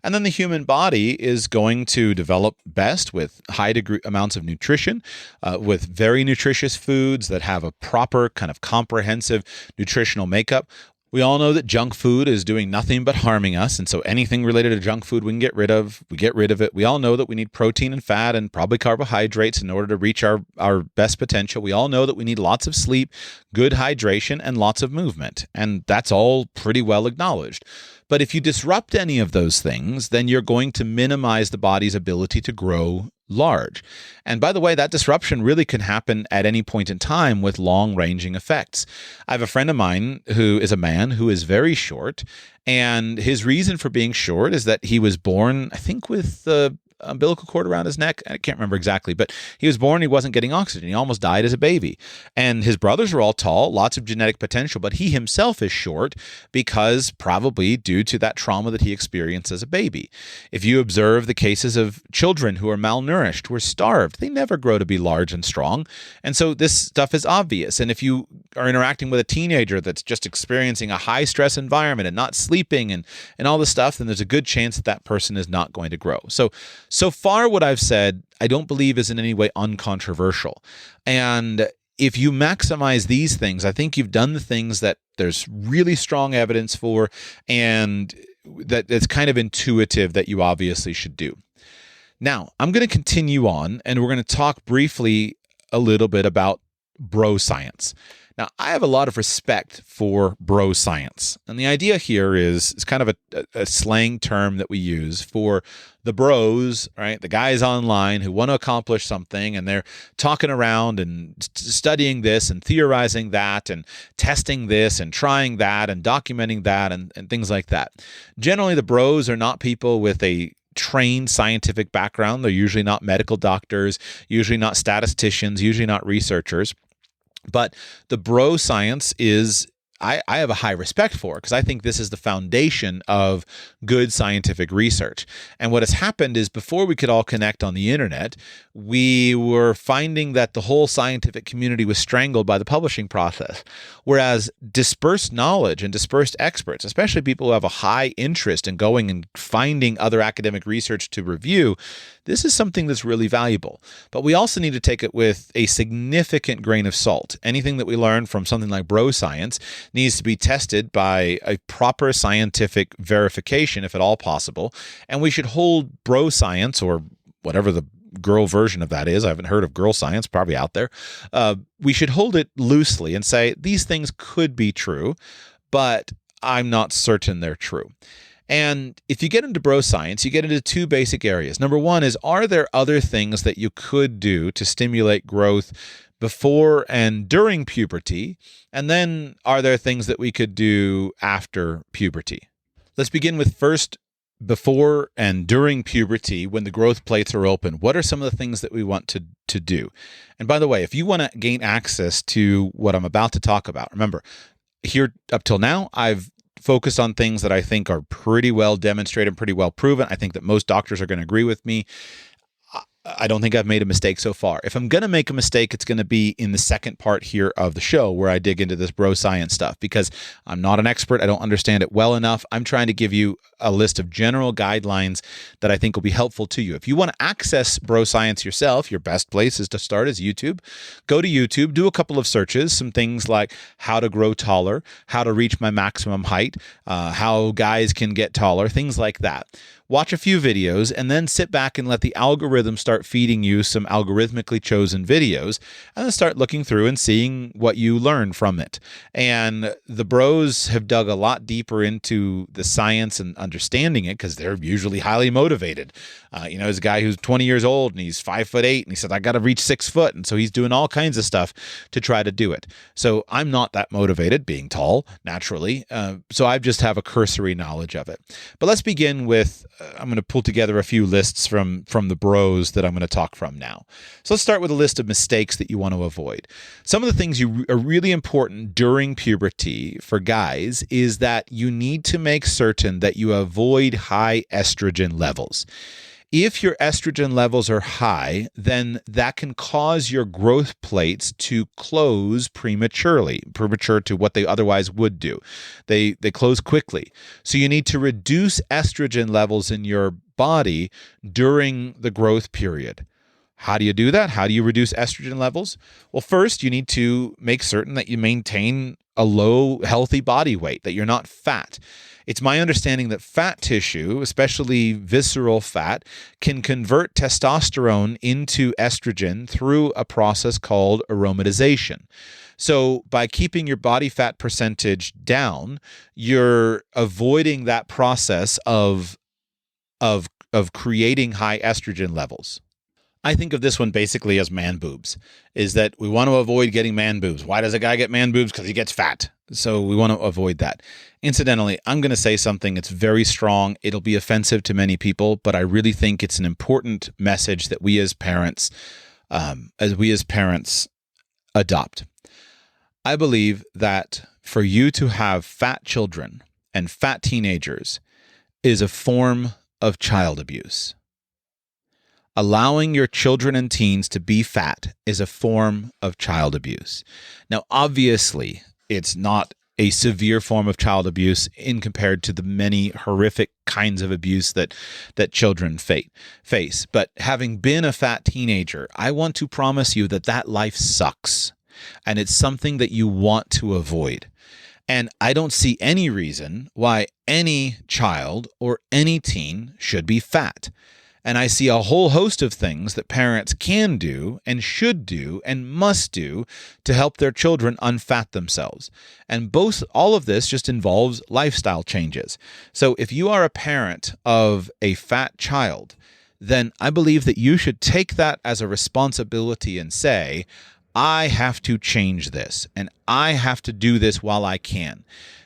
And then the human body is going to develop best with high degree amounts of nutrition, with very nutritious foods that have a proper kind of comprehensive nutritional makeup. We all know that junk food is doing nothing but harming us, and so anything related to junk food we can get rid of. We get rid of it. We all know that we need protein and fat and probably carbohydrates in order to reach our best potential. We all know that we need lots of sleep, good hydration, and lots of movement, and that's all pretty well acknowledged. But if you disrupt any of those things, then you're going to minimize the body's ability to grow large. And by the way, that disruption really can happen at any point in time with long-ranging effects. I have a friend of mine who is a man who is very short, and his reason for being short is that he was born, I think, with umbilical cord around his neck. I can't remember exactly, but he was born, he wasn't getting oxygen. He almost died as a baby. And his brothers were all tall, lots of genetic potential, but he himself is short because probably due to that trauma that he experienced as a baby. If you observe the cases of children who are malnourished, who are starved, they never grow to be large and strong. And so this stuff is obvious. And if you are interacting with a teenager that's just experiencing a high stress environment and not sleeping and all this stuff, then there's a good chance that person is not going to grow. So far what I've said, I don't believe is in any way uncontroversial. And if you maximize these things, I think you've done the things that there's really strong evidence for, and that it's kind of intuitive that you obviously should do. Now, I'm going to continue on, and we're going to talk briefly a little bit about bro science. Now, I have a lot of respect for bro science. And the idea here is kind of a slang term that we use for the bros, right? The guys online who want to accomplish something, and they're talking around and studying this and theorizing that and testing this and trying that and documenting that and things like that. Generally, the bros are not people with a trained scientific background. They're usually not medical doctors, usually not statisticians, usually not researchers. But the bro science is, I have a high respect for, because I think this is the foundation of good scientific research. And what has happened is, before we could all connect on the internet, we were finding that the whole scientific community was strangled by the publishing process. Whereas dispersed knowledge and dispersed experts, especially people who have a high interest in going and finding other academic research to review, this is something that's really valuable. But we also need to take it with a significant grain of salt. Anything that we learn from something like bro science needs to be tested by a proper scientific verification, if at all possible. And we should hold bro science, or whatever the girl version of that is, I haven't heard of girl science, probably out there. We should hold it loosely and say these things could be true, but I'm not certain they're true. And if you get into bro science, you get into two basic areas. Number one is, are there other things that you could do to stimulate growth before and during puberty? And then, are there things that we could do after puberty? Let's begin with first, before and during puberty, when the growth plates are open. What are some of the things that we want to do? And by the way, if you want to gain access to what I'm about to talk about, remember, here up till now, I've focused on things that I think are pretty well demonstrated, pretty well proven. I think that most doctors are going to agree with me. I don't think I've made a mistake so far. If I'm going to make a mistake, it's going to be in the second part here of the show, where I dig into this bro science stuff, because I'm not an expert. I don't understand it well enough. I'm trying to give you a list of general guidelines that I think will be helpful to you. If you want to access bro science yourself, your best place is to start is YouTube. Go to YouTube, do a couple of searches, some things like how to grow taller, how to reach my maximum height, how guys can get taller, things like that. Watch a few videos, and then sit back and let the algorithm start feeding you some algorithmically chosen videos, and then start looking through and seeing what you learn from it. And the bros have dug a lot deeper into the science and understanding it, because they're usually highly motivated. There's a guy who's 20 years old and he's 5'8", and he said, I got to reach 6 foot. And so he's doing all kinds of stuff to try to do it. So I'm not that motivated, being tall, naturally. So I just have a cursory knowledge of it. But let's begin with, I'm going to pull together a few lists from the bros that I'm going to talk from now. So let's start with a list of mistakes that you want to avoid. Some of the things are really important during puberty for guys is that you need to make certain that you avoid high estrogen levels. If your estrogen levels are high, then that can cause your growth plates to close premature to what they otherwise would do. They close quickly. So you need to reduce estrogen levels in your body during the growth period. How do you do that? How do you reduce estrogen levels? Well, first, you need to make certain that you maintain a low, healthy body weight, that you're not fat. It's my understanding that fat tissue, especially visceral fat, can convert testosterone into estrogen through a process called aromatization. So by keeping your body fat percentage down, you're avoiding that process of creating high estrogen levels. I think of this one basically as man boobs, is that we want to avoid getting man boobs. Why does a guy get man boobs? Because he gets fat. So we want to avoid that. Incidentally, I'm going to say something that's very strong. It'll be offensive to many people, but I really think it's an important message that we as parents, adopt. I believe that for you to have fat children and fat teenagers is a form of child abuse. Allowing your children and teens to be fat is a form of child abuse. Now, obviously, it's not a severe form of child abuse in compared to the many horrific kinds of abuse that children face. But having been a fat teenager, I want to promise you that life sucks, and it's something that you want to avoid. And I don't see any reason why any child or any teen should be fat. And I see a whole host of things that parents can do and should do and must do to help their children unfat themselves. And all of this just involves lifestyle changes. So if you are a parent of a fat child, then I believe that you should take that as a responsibility and say, I have to change this, and I have to do this while I can.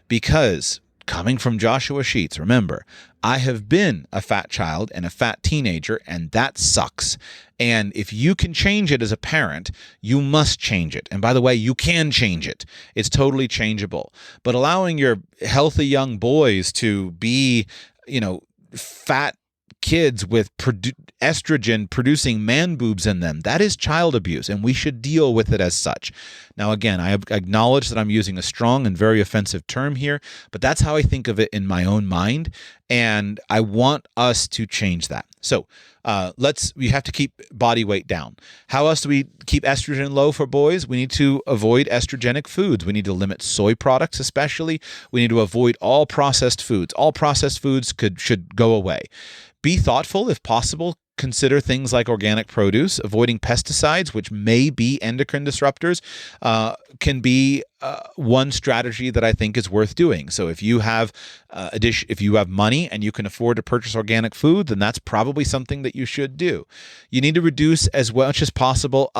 Because coming from Joshua Sheets, remember, I have been a fat child and a fat teenager, and that sucks. And if you can change it as a parent, you must change it. And by the way, you can change it. It's totally changeable. But allowing your healthy young boys to be, fat kids with estrogen producing man boobs in them, that is child abuse, and we should deal with it as such. Now, again, I acknowledge that I'm using a strong and very offensive term here, but that's how I think of it in my own mind, and I want us to change that. So we have to keep body weight down. How else do we keep estrogen low for boys? We need to avoid estrogenic foods. We need to limit soy products, especially. We need to avoid all processed foods. All processed foods should go away. Be thoughtful, if possible. Consider things like organic produce. Avoiding pesticides, which may be endocrine disruptors, can be one strategy that I think is worth doing. So if you have money and you can afford to purchase organic food, then that's probably something that you should do. You need to reduce as much as possible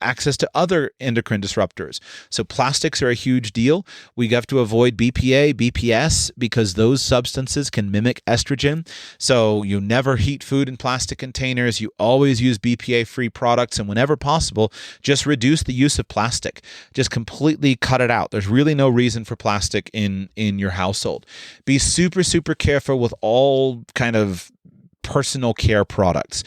access to other endocrine disruptors. So plastics are a huge deal. We have to avoid BPA, BPS, because those substances can mimic estrogen. So you never heat food in plastic containers. You always use BPA-free products. And whenever possible, just reduce the use of plastic. Just completely cut it out. There's really no reason for plastic in your household. Be super, super careful with all kind of personal care products.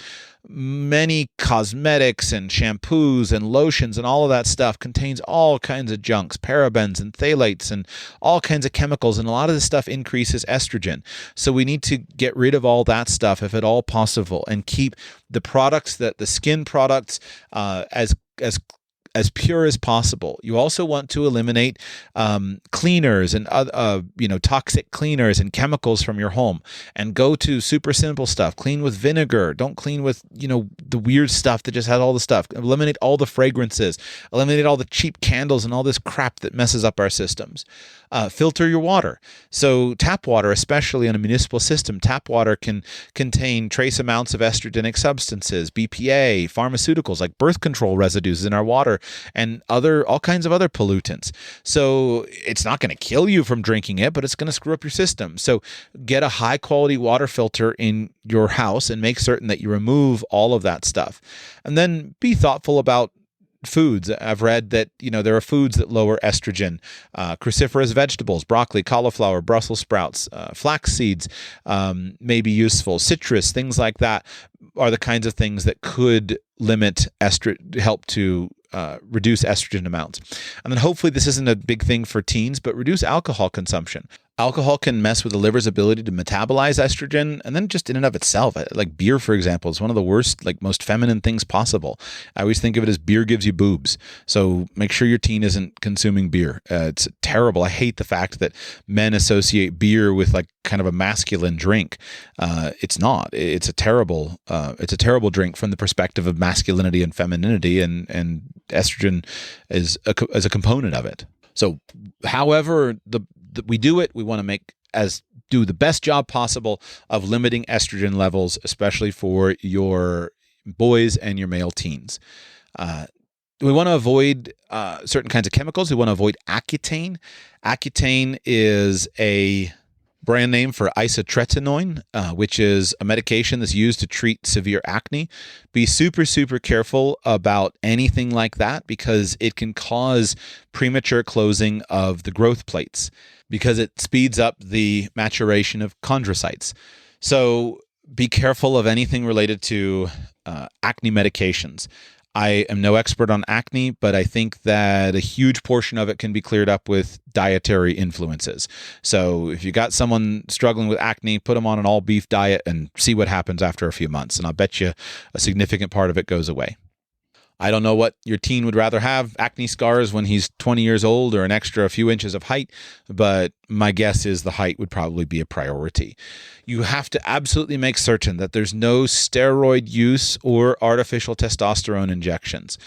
Many cosmetics and shampoos and lotions and all of that stuff contains all kinds of junks, parabens and phthalates and all kinds of chemicals, and a lot of this stuff increases estrogen. So we need to get rid of all that stuff if at all possible, and keep the skin products as pure as possible. You also want to eliminate cleaners and toxic cleaners and chemicals from your home, and go to super simple stuff. Clean with vinegar. Don't clean with the weird stuff that just has all the stuff. Eliminate all the fragrances. Eliminate all the cheap candles and all this crap that messes up our systems. Filter your water. So tap water, especially in a municipal system, tap water can contain trace amounts of estrogenic substances, BPA, pharmaceuticals like birth control residues in our water, and all kinds of other pollutants. So it's not going to kill you from drinking it, but it's going to screw up your system. So get a high quality water filter in your house and make certain that you remove all of that stuff. And then be thoughtful about foods. I've read that there are foods that lower estrogen. Cruciferous vegetables, broccoli, cauliflower, Brussels sprouts, flax seeds may be useful. Citrus, things like that are the kinds of things that could help to reduce estrogen amounts. And then hopefully this isn't a big thing for teens, but reduce alcohol consumption. Alcohol can mess with the liver's ability to metabolize estrogen, and then just in and of itself, like beer, for example, is one of the worst, most feminine things possible. I always think of it as beer gives you boobs. So make sure your teen isn't consuming beer. It's terrible. I hate the fact that men associate beer with kind of a masculine drink. It's not. It's a terrible drink from the perspective of masculinity and femininity, and estrogen is a component of it. So however we do it, we want to do the best job possible of limiting estrogen levels, especially for your boys and your male teens. We want to avoid certain kinds of chemicals. We want to avoid Accutane. Accutane is a brand name for isotretinoin, which is a medication that's used to treat severe acne. Be super, super careful about anything like that because it can cause premature closing of the growth plates because it speeds up the maturation of chondrocytes. So be careful of anything related to acne medications. I am no expert on acne, but I think that a huge portion of it can be cleared up with dietary influences. So if you got someone struggling with acne, put them on an all beef diet and see what happens after a few months. And I'll bet you a significant part of it goes away. I don't know what your teen would rather have, acne scars when he's 20 years old or an extra few inches of height, but my guess is the height would probably be a priority. You have to absolutely make certain that there's no steroid use or artificial testosterone injections.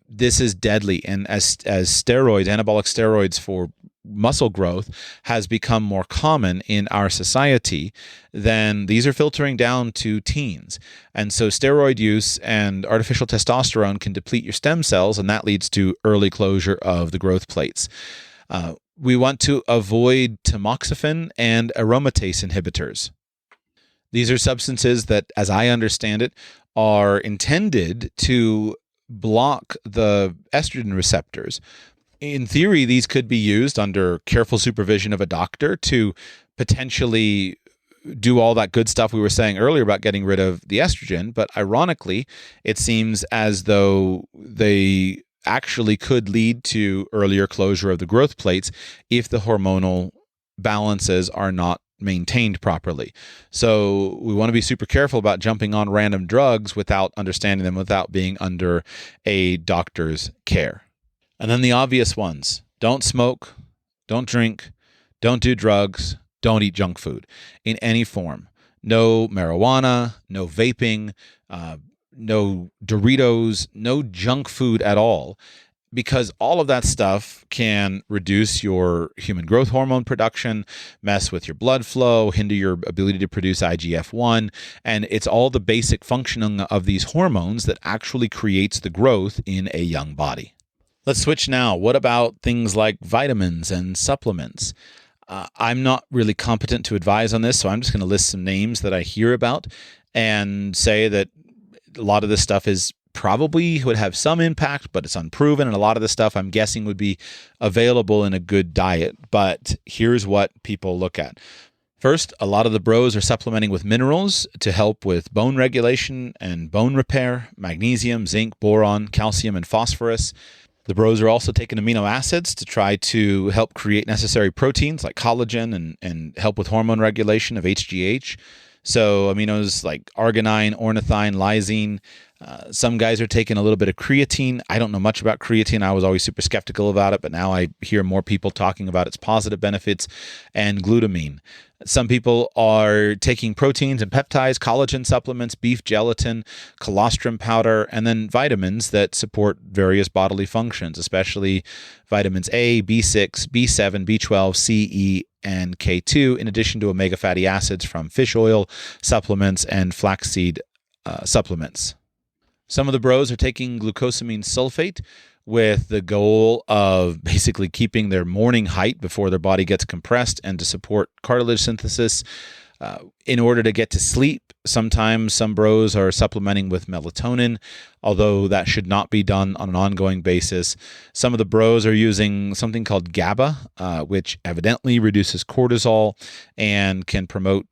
This is deadly, and as steroids, anabolic steroids for muscle growth has become more common in our society, then these are filtering down to teens. And so steroid use and artificial testosterone can deplete your stem cells, and that leads to early closure of the growth plates. We want to avoid tamoxifen and aromatase inhibitors. These are substances that, as I understand it, are intended to block the estrogen receptors. In theory, these could be used under careful supervision of a doctor to potentially do all that good stuff we were saying earlier about getting rid of the estrogen. But ironically, it seems as though they actually could lead to earlier closure of the growth plates if the hormonal balances are not maintained properly. So we want to be super careful about jumping on random drugs without understanding them, without being under a doctor's care. And then the obvious ones: don't smoke, don't drink, don't do drugs, don't eat junk food in any form. No marijuana, no vaping, no Doritos, no junk food at all, because all of that stuff can reduce your human growth hormone production, mess with your blood flow, hinder your ability to produce IGF-1, and it's all the basic functioning of these hormones that actually creates the growth in a young body. Let's switch now. What about things like vitamins and supplements? I'm not really competent to advise on this, so I'm just going to list some names that I hear about and say that a lot of this stuff is probably would have some impact, but it's unproven, and a lot of the stuff I'm guessing would be available in a good diet. But here's what people look at. First, a lot of the bros are supplementing with minerals to help with bone regulation and bone repair: magnesium, zinc, boron, calcium, and phosphorus. The bros are also taking amino acids to try to help create necessary proteins like collagen and help with hormone regulation of HGH. So aminos like arginine, ornithine, lysine. Some guys are taking a little bit of creatine. I don't know much about creatine. I was always super skeptical about it, but now I hear more people talking about its positive benefits, and glutamine. Some people are taking proteins and peptides, collagen supplements, beef gelatin, colostrum powder, and then vitamins that support various bodily functions, especially vitamins A, B6, B7, B12, C, E, and K2, in addition to omega fatty acids from fish oil supplements and flaxseed supplements. Some of the bros are taking glucosamine sulfate with the goal of basically keeping their morning height before their body gets compressed and to support cartilage synthesis. In order to get to sleep, sometimes some bros are supplementing with melatonin, although that should not be done on an ongoing basis. Some of the bros are using something called GABA, which evidently reduces cortisol and can promote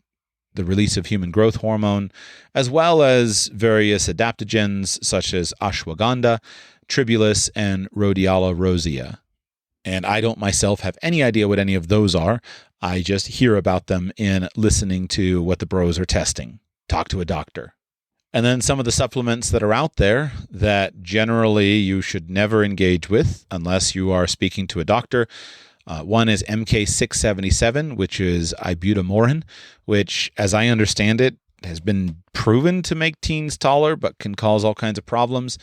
the release of human growth hormone, as well as various adaptogens such as ashwagandha, tribulus, and rhodiola rosea. And I don't myself have any idea what any of those are. I just hear about them in listening to what the bros are testing. Talk to a doctor. And then some of the supplements that are out there that generally you should never engage with unless you are speaking to a doctor. One is MK677, which is ibutamorin, which, as I understand it, has been proven to make teens taller, but can cause all kinds of problems.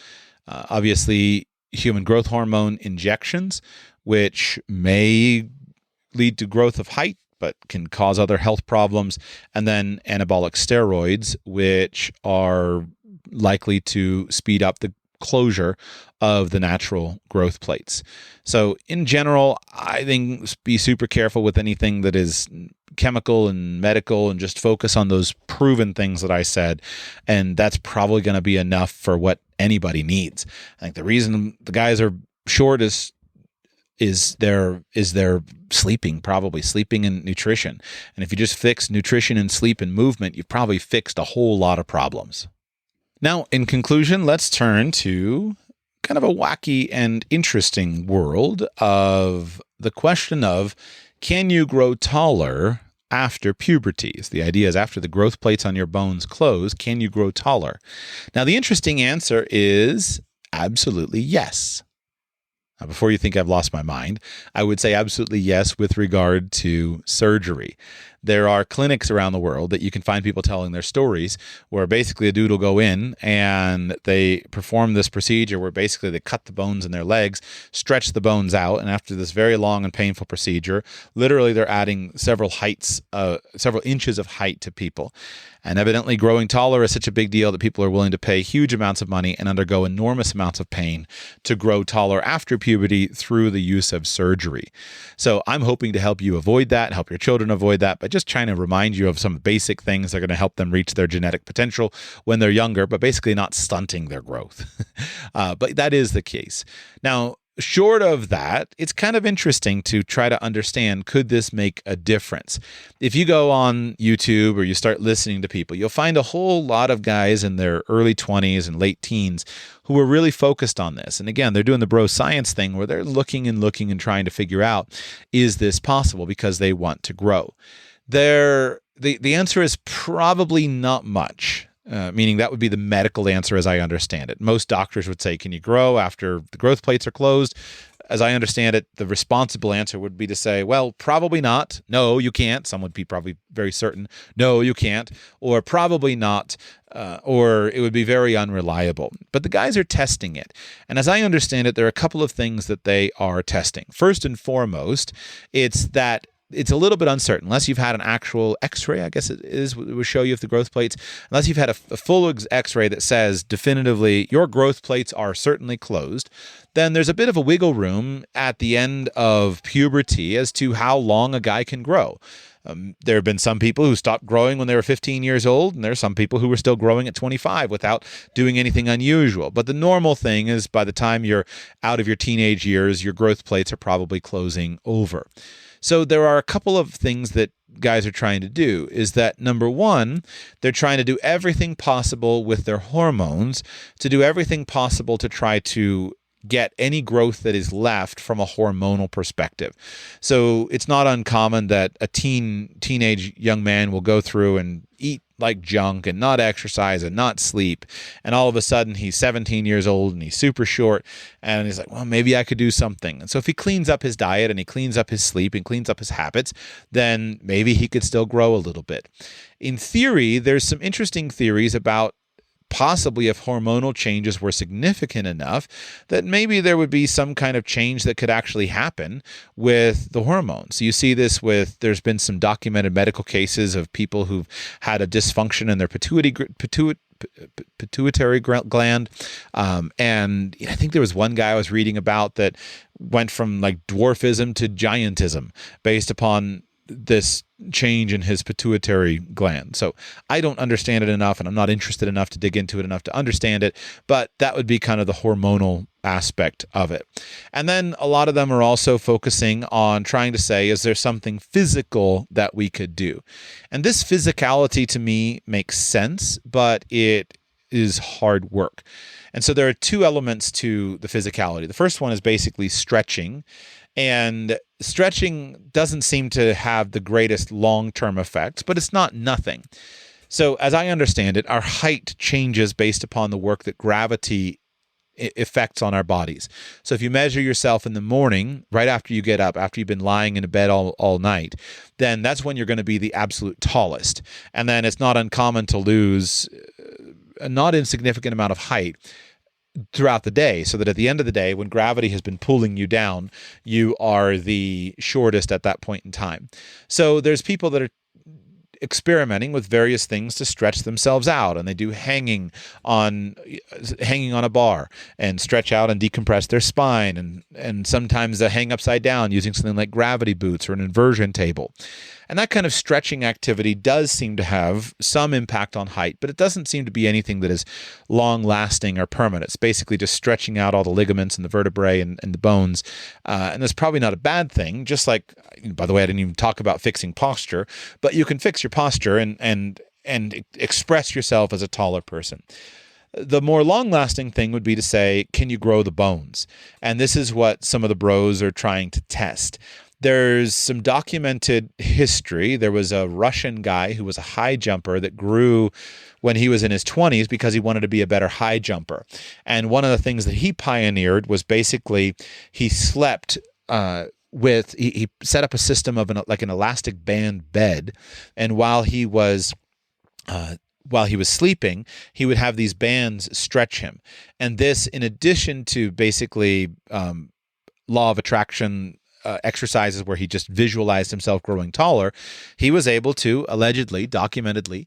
Obviously, human growth hormone injections, which may lead to growth of height, but can cause other health problems. And then anabolic steroids, which are likely to speed up the closure of the natural growth plates. So in general, I think be super careful with anything that is chemical and medical, and just focus on those proven things that I said. And that's probably going to be enough for what anybody needs. I think the reason the guys are short is their sleeping, probably sleeping and nutrition. And if you just fix nutrition and sleep and movement, you've probably fixed a whole lot of problems. Now, in conclusion, let's turn to kind of a wacky and interesting world of the question of, can you grow taller after puberty? So the idea is, after the growth plates on your bones close, can you grow taller? Now, the interesting answer is absolutely yes. Now, before you think I've lost my mind, I would say absolutely yes with regard to surgery. There are clinics around the world that you can find people telling their stories where basically a dude will go in and they perform this procedure where basically they cut the bones in their legs, stretch the bones out, and after this very long and painful procedure, literally they're adding several inches of height to people. And evidently growing taller is such a big deal that people are willing to pay huge amounts of money and undergo enormous amounts of pain to grow taller after puberty through the use of surgery. So I'm hoping to help you avoid that, help your children avoid that, but just trying to remind you of some basic things that are going to help them reach their genetic potential when they're younger, but basically not stunting their growth. But that is the case. Now, short of that, it's kind of interesting to try to understand, could this make a difference? If you go on YouTube or you start listening to people, you'll find a whole lot of guys in their early 20s and late teens who are really focused on this. And again, they're doing the bro science thing where they're looking and trying to figure out, is this possible, because they want to grow. The answer is probably not much. Meaning that would be the medical answer as I understand it. Most doctors would say, can you grow after the growth plates are closed? As I understand it, the responsible answer would be to say, well, probably not. No, you can't. Some would be probably very certain. No, you can't. Or probably not. Or it would be very unreliable. But the guys are testing it. And as I understand it, there are a couple of things that they are testing. First and foremost, it's a little bit uncertain. Unless you've had an actual x-ray, I guess it will show you if the growth plates, unless you've had a full x-ray that says definitively your growth plates are certainly closed, then there's a bit of a wiggle room at the end of puberty as to how long a guy can grow. There have been some people who stopped growing when they were 15 years old, and there are some people who were still growing at 25 without doing anything unusual. But the normal thing is, by the time you're out of your teenage years, your growth plates are probably closing over. So there are a couple of things that guys are trying to do. Is that, number one, they're trying to do everything possible with their hormones to do everything possible to try to get any growth that is left from a hormonal perspective. So it's not uncommon that a teenage young man will go through and eat like junk and not exercise and not sleep, and all of a sudden he's 17 years old and he's super short, and he's like, well, maybe I could do something. And so if he cleans up his diet and he cleans up his sleep and cleans up his habits, then maybe he could still grow a little bit. In theory, there's some interesting theories about possibly if hormonal changes were significant enough that maybe there would be some kind of change that could actually happen with the hormones. So you see this there's been some documented medical cases of people who've had a dysfunction in their pituitary gland. And I think there was one guy I was reading about that went from like dwarfism to giantism based upon this change in his pituitary gland. So I don't understand it enough, and I'm not interested enough to dig into it enough to understand it, but that would be kind of the hormonal aspect of it. And then a lot of them are also focusing on trying to say, is there something physical that we could do? And this physicality to me makes sense, but it is hard work. And so there are two elements to the physicality. The first one is basically stretching. And stretching doesn't seem to have the greatest long-term effects, but it's not nothing. So as I understand it, our height changes based upon the work that gravity effects on our bodies. So if you measure yourself in the morning, right after you get up, after you've been lying in a bed all night, then that's when you're going to be the absolute tallest. And then it's not uncommon to lose a not insignificant amount of height throughout the day, so that at the end of the day, when gravity has been pulling you down, you are the shortest at that point in time. So there's people that are experimenting with various things to stretch themselves out, and they do hanging on a bar and stretch out and decompress their spine, and sometimes they hang upside down using something like gravity boots or an inversion table. And that kind of stretching activity does seem to have some impact on height, but it doesn't seem to be anything that is long-lasting or permanent. It's basically just stretching out all the ligaments and the vertebrae and the bones, and that's probably not a bad thing. Just like, by the way, I didn't even talk about fixing posture, but you can fix your posture and express yourself as a taller person. The more long-lasting thing would be to say, can you grow the bones? And this is what some of the bros are trying to test. There's some documented history. There was a Russian guy who was a high jumper that grew when he was in his 20s because he wanted to be a better high jumper. And one of the things that he pioneered was basically he slept he set up a system of an elastic band bed, and while he was sleeping, he would have these bands stretch him. And this, in addition to basically law of attraction exercises where he just visualized himself growing taller, he was able to allegedly, documentedly,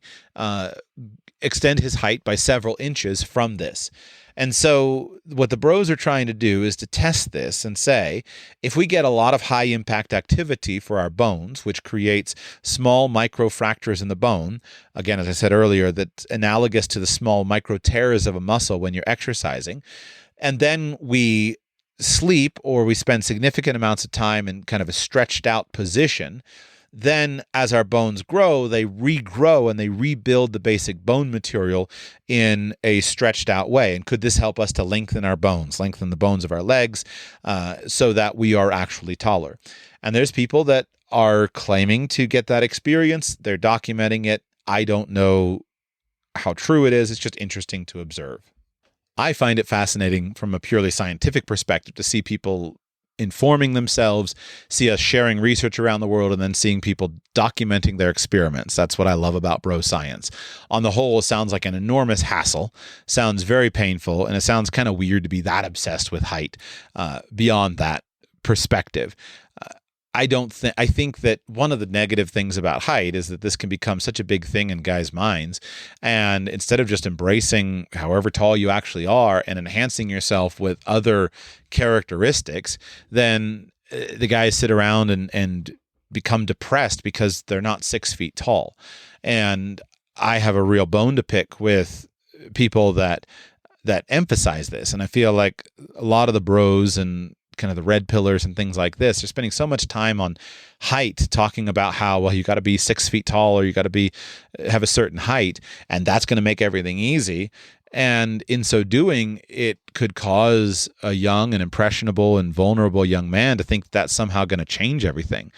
extend his height by several inches from this. And so what the bros are trying to do is to test this and say, if we get a lot of high impact activity for our bones, which creates small microfractures in the bone, again, as I said earlier, that's analogous to the small micro tears of a muscle when you're exercising, and then we sleep or we spend significant amounts of time in kind of a stretched out position, then as our bones grow, they regrow and they rebuild the basic bone material in a stretched out way. And could this help us to lengthen our bones, lengthen the bones of our legs, so that we are actually taller? And there's people that are claiming to get that experience. They're documenting it. I don't know how true it is. It's just interesting to observe. I find it fascinating from a purely scientific perspective to see people informing themselves, see us sharing research around the world, and then seeing people documenting their experiments. That's what I love about bro science. On the whole, it sounds like an enormous hassle, sounds very painful, and it sounds kind of weird to be that obsessed with height beyond that perspective. I think that one of the negative things about height is that this can become such a big thing in guys' minds. And instead of just embracing however tall you actually are and enhancing yourself with other characteristics, then the guys sit around and become depressed because they're not 6 feet tall. And I have a real bone to pick with people that emphasize this. And I feel like a lot of the bros and kind of the red pillars and things like this, they're spending so much time on height, talking about how, well, you got to be 6 feet tall or you got to have a certain height, and that's going to make everything easy. And in so doing, it could cause a young and impressionable and vulnerable young man to think that's somehow going to change everything.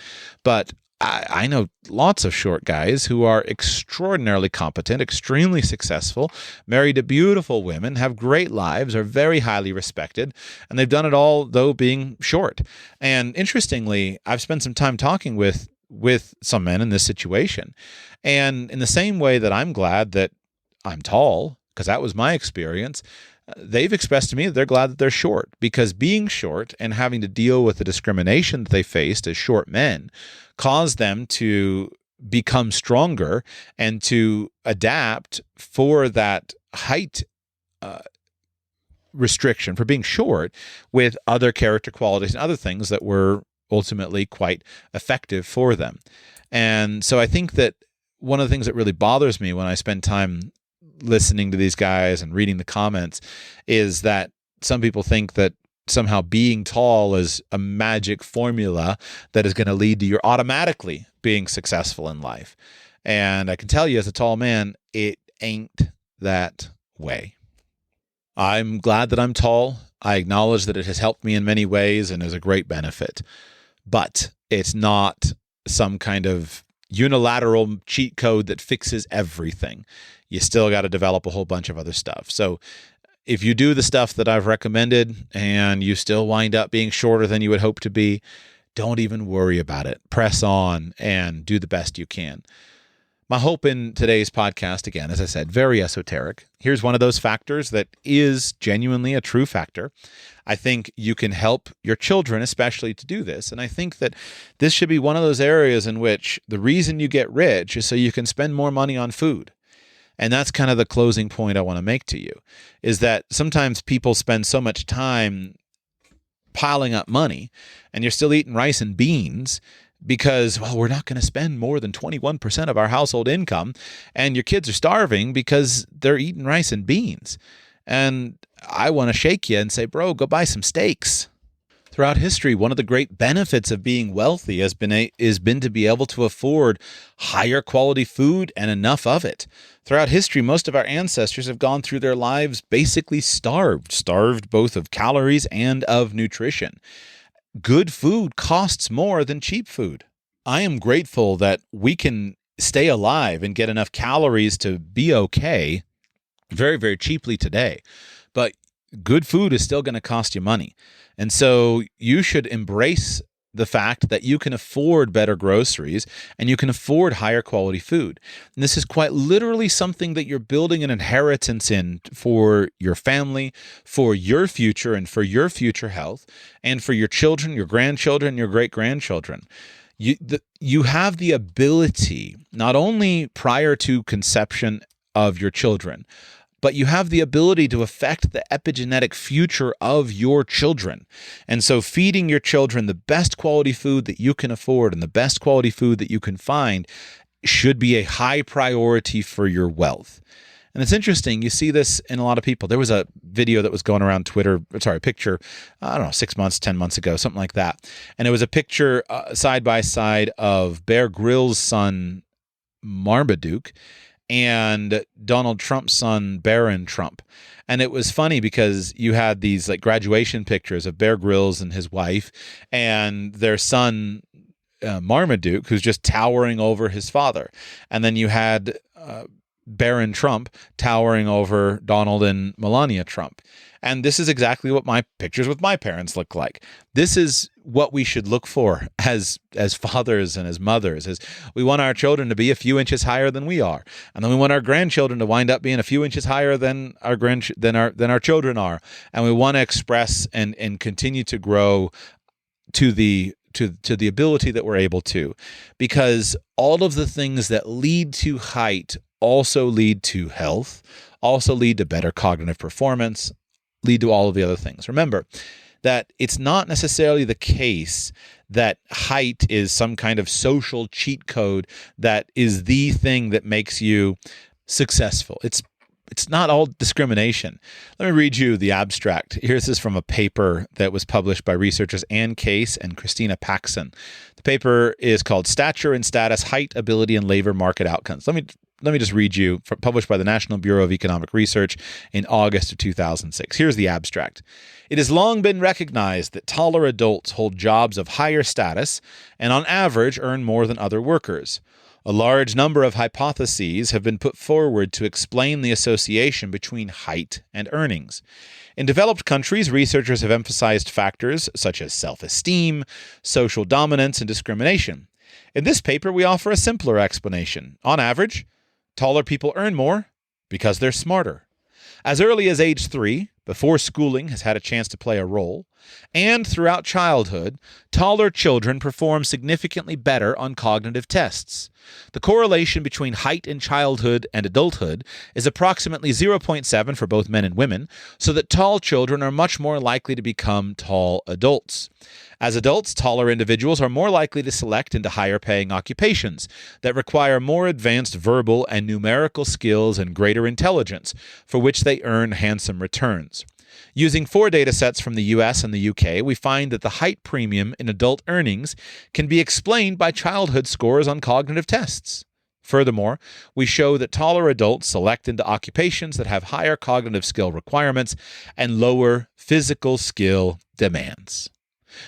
But I know lots of short guys who are extraordinarily competent, extremely successful, married to beautiful women, have great lives, are very highly respected, and they've done it all, though, being short. And interestingly, I've spent some time talking with some men in this situation. And in the same way that I'm glad that I'm tall, because that was my experience, they've expressed to me that they're glad that they're short, because being short and having to deal with the discrimination that they faced as short men caused them to become stronger and to adapt for that height restriction, for being short, with other character qualities and other things that were ultimately quite effective for them. And so I think that one of the things that really bothers me when I spend time listening to these guys and reading the comments is that some people think that somehow being tall is a magic formula that is going to lead to your automatically being successful in life. And I can tell you as a tall man, it ain't that way. I'm glad that I'm tall. I acknowledge that it has helped me in many ways and is a great benefit, but it's not some kind of unilateral cheat code that fixes everything. You still got to develop a whole bunch of other stuff. So if you do the stuff that I've recommended and you still wind up being shorter than you would hope to be, don't even worry about it. Press on and do the best you can. My hope in today's podcast, again, as I said, very esoteric. Here's one of those factors that is genuinely a true factor. I think you can help your children, especially, to do this. And I think that this should be one of those areas in which the reason you get rich is so you can spend more money on food. And that's kind of the closing point I want to make to you, is that sometimes people spend so much time piling up money and you're still eating rice and beans because, well, we're not going to spend more than 21% of our household income, and your kids are starving because they're eating rice and beans. And I want to shake you and say, bro, go buy some steaks. Throughout history, one of the great benefits of being wealthy has been to be able to afford higher quality food and enough of it. Throughout history, most of our ancestors have gone through their lives basically starved both of calories and of nutrition. Good food costs more than cheap food. I am grateful that we can stay alive and get enough calories to be okay very, very cheaply today. But good food is still going to cost you money. And so you should embrace the fact that you can afford better groceries and you can afford higher quality food. And this is quite literally something that you're building an inheritance in for your family, for your future and for your future health, and for your children, your grandchildren, your great-grandchildren. You have the ability, not only prior to conception of your children, but you have the ability to affect the epigenetic future of your children. And so feeding your children the best quality food that you can afford and the best quality food that you can find should be a high priority for your wealth. And it's interesting, you see this in a lot of people. There was a video that was going around picture, 6 months, 10 months ago, something like that. And it was a picture side by side of Bear Grylls' son, Marmaduke, and Donald Trump's son, Barron Trump. And it was funny because you had these like graduation pictures of Bear Grylls and his wife and their son, Marmaduke, who's just towering over his father. And then you had Barron Trump towering over Donald and Melania Trump. And this is exactly what my pictures with my parents look like. This is what we should look for as fathers and as mothers. Is we want our children to be a few inches higher than we are, and then we want our grandchildren to wind up being a few inches higher than our children are, and we want to express and continue to grow to the ability that we're able to, because all of the things that lead to height also lead to health, also lead to better cognitive performance, lead to all of the other things. Remember that it's not necessarily the case that height is some kind of social cheat code that is the thing that makes you successful. It's not all discrimination. Let me read you the abstract. Here's this from a paper that was published by researchers Ann Case and Christina Paxson. The paper is called Stature and Status, Height, Ability, and Labor Market Outcomes. Let me just read you, published by the National Bureau of Economic Research in August of 2006. Here's the abstract. It has long been recognized that taller adults hold jobs of higher status and on average earn more than other workers. A large number of hypotheses have been put forward to explain the association between height and earnings. In developed countries, researchers have emphasized factors such as self-esteem, social dominance, and discrimination. In this paper, we offer a simpler explanation. On average, taller people earn more because they're smarter. As early as age 3, before schooling has had a chance to play a role, and throughout childhood, taller children perform significantly better on cognitive tests. The correlation between height in childhood and adulthood is approximately 0.7 for both men and women, so that tall children are much more likely to become tall adults. As adults, taller individuals are more likely to select into higher-paying occupations that require more advanced verbal and numerical skills and greater intelligence, for which they earn handsome returns. Using 4 data sets from the US and the UK, we find that the height premium in adult earnings can be explained by childhood scores on cognitive tests. Furthermore, we show that taller adults select into occupations that have higher cognitive skill requirements and lower physical skill demands.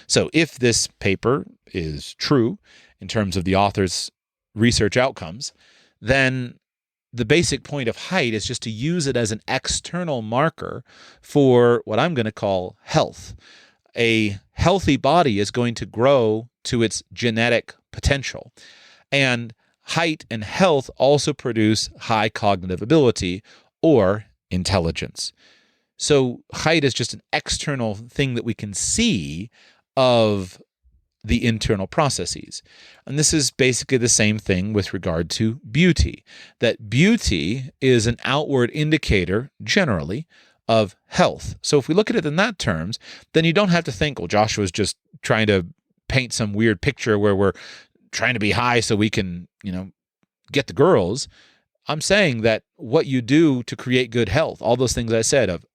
So if this paper is true in terms of the author's research outcomes, then the basic point of height is just to use it as an external marker for what I'm going to call health. A healthy body is going to grow to its genetic potential. And height and health also produce high cognitive ability or intelligence. So height is just an external thing that we can see of the internal processes. And this is basically the same thing with regard to beauty, that beauty is an outward indicator, generally, of health. So if we look at it in that terms, then you don't have to think, well, Joshua's just trying to paint some weird picture where we're trying to be high so we can, get the girls. I'm saying that what you do to create good health, all those things I said of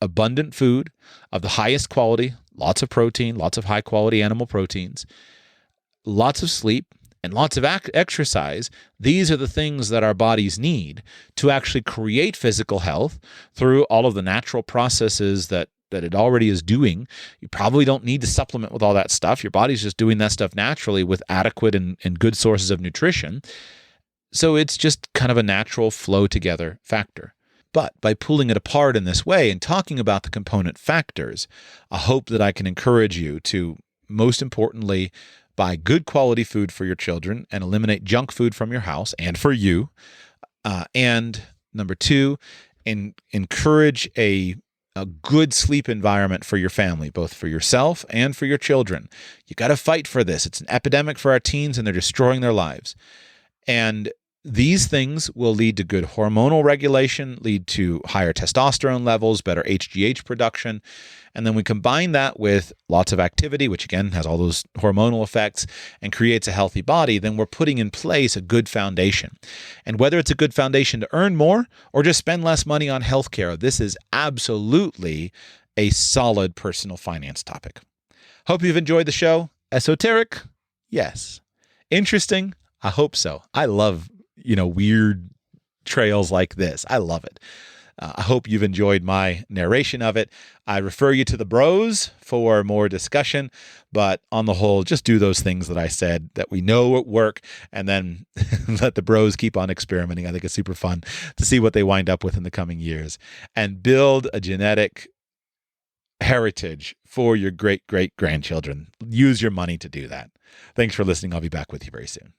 abundant food, of the highest quality, lots of protein, lots of high quality animal proteins, lots of sleep, and lots of exercise, these are the things that our bodies need to actually create physical health through all of the natural processes that it already is doing. You probably don't need to supplement with all that stuff. Your body's just doing that stuff naturally with adequate and good sources of nutrition. So it's just kind of a natural flow together factor. But by pulling it apart in this way and talking about the component factors, I hope that I can encourage you to, most importantly, buy good quality food for your children and eliminate junk food from your house and for you. And number two, encourage a good sleep environment for your family, both for yourself and for your children. You got to fight for this. It's an epidemic for our teens and they're destroying their lives. And these things will lead to good hormonal regulation, lead to higher testosterone levels, better HGH production. And then we combine that with lots of activity, which again has all those hormonal effects and creates a healthy body, then we're putting in place a good foundation. And whether it's a good foundation to earn more or just spend less money on healthcare, this is absolutely a solid personal finance topic. Hope you've enjoyed the show. Esoteric? Yes. Interesting? I hope so. I love weird trails like this. I love it. I hope you've enjoyed my narration of it. I refer you to the bros for more discussion, but on the whole, just do those things that I said that we know work and then let the bros keep on experimenting. I think it's super fun to see what they wind up with in the coming years and build a genetic heritage for your great-great-grandchildren. Use your money to do that. Thanks for listening. I'll be back with you very soon.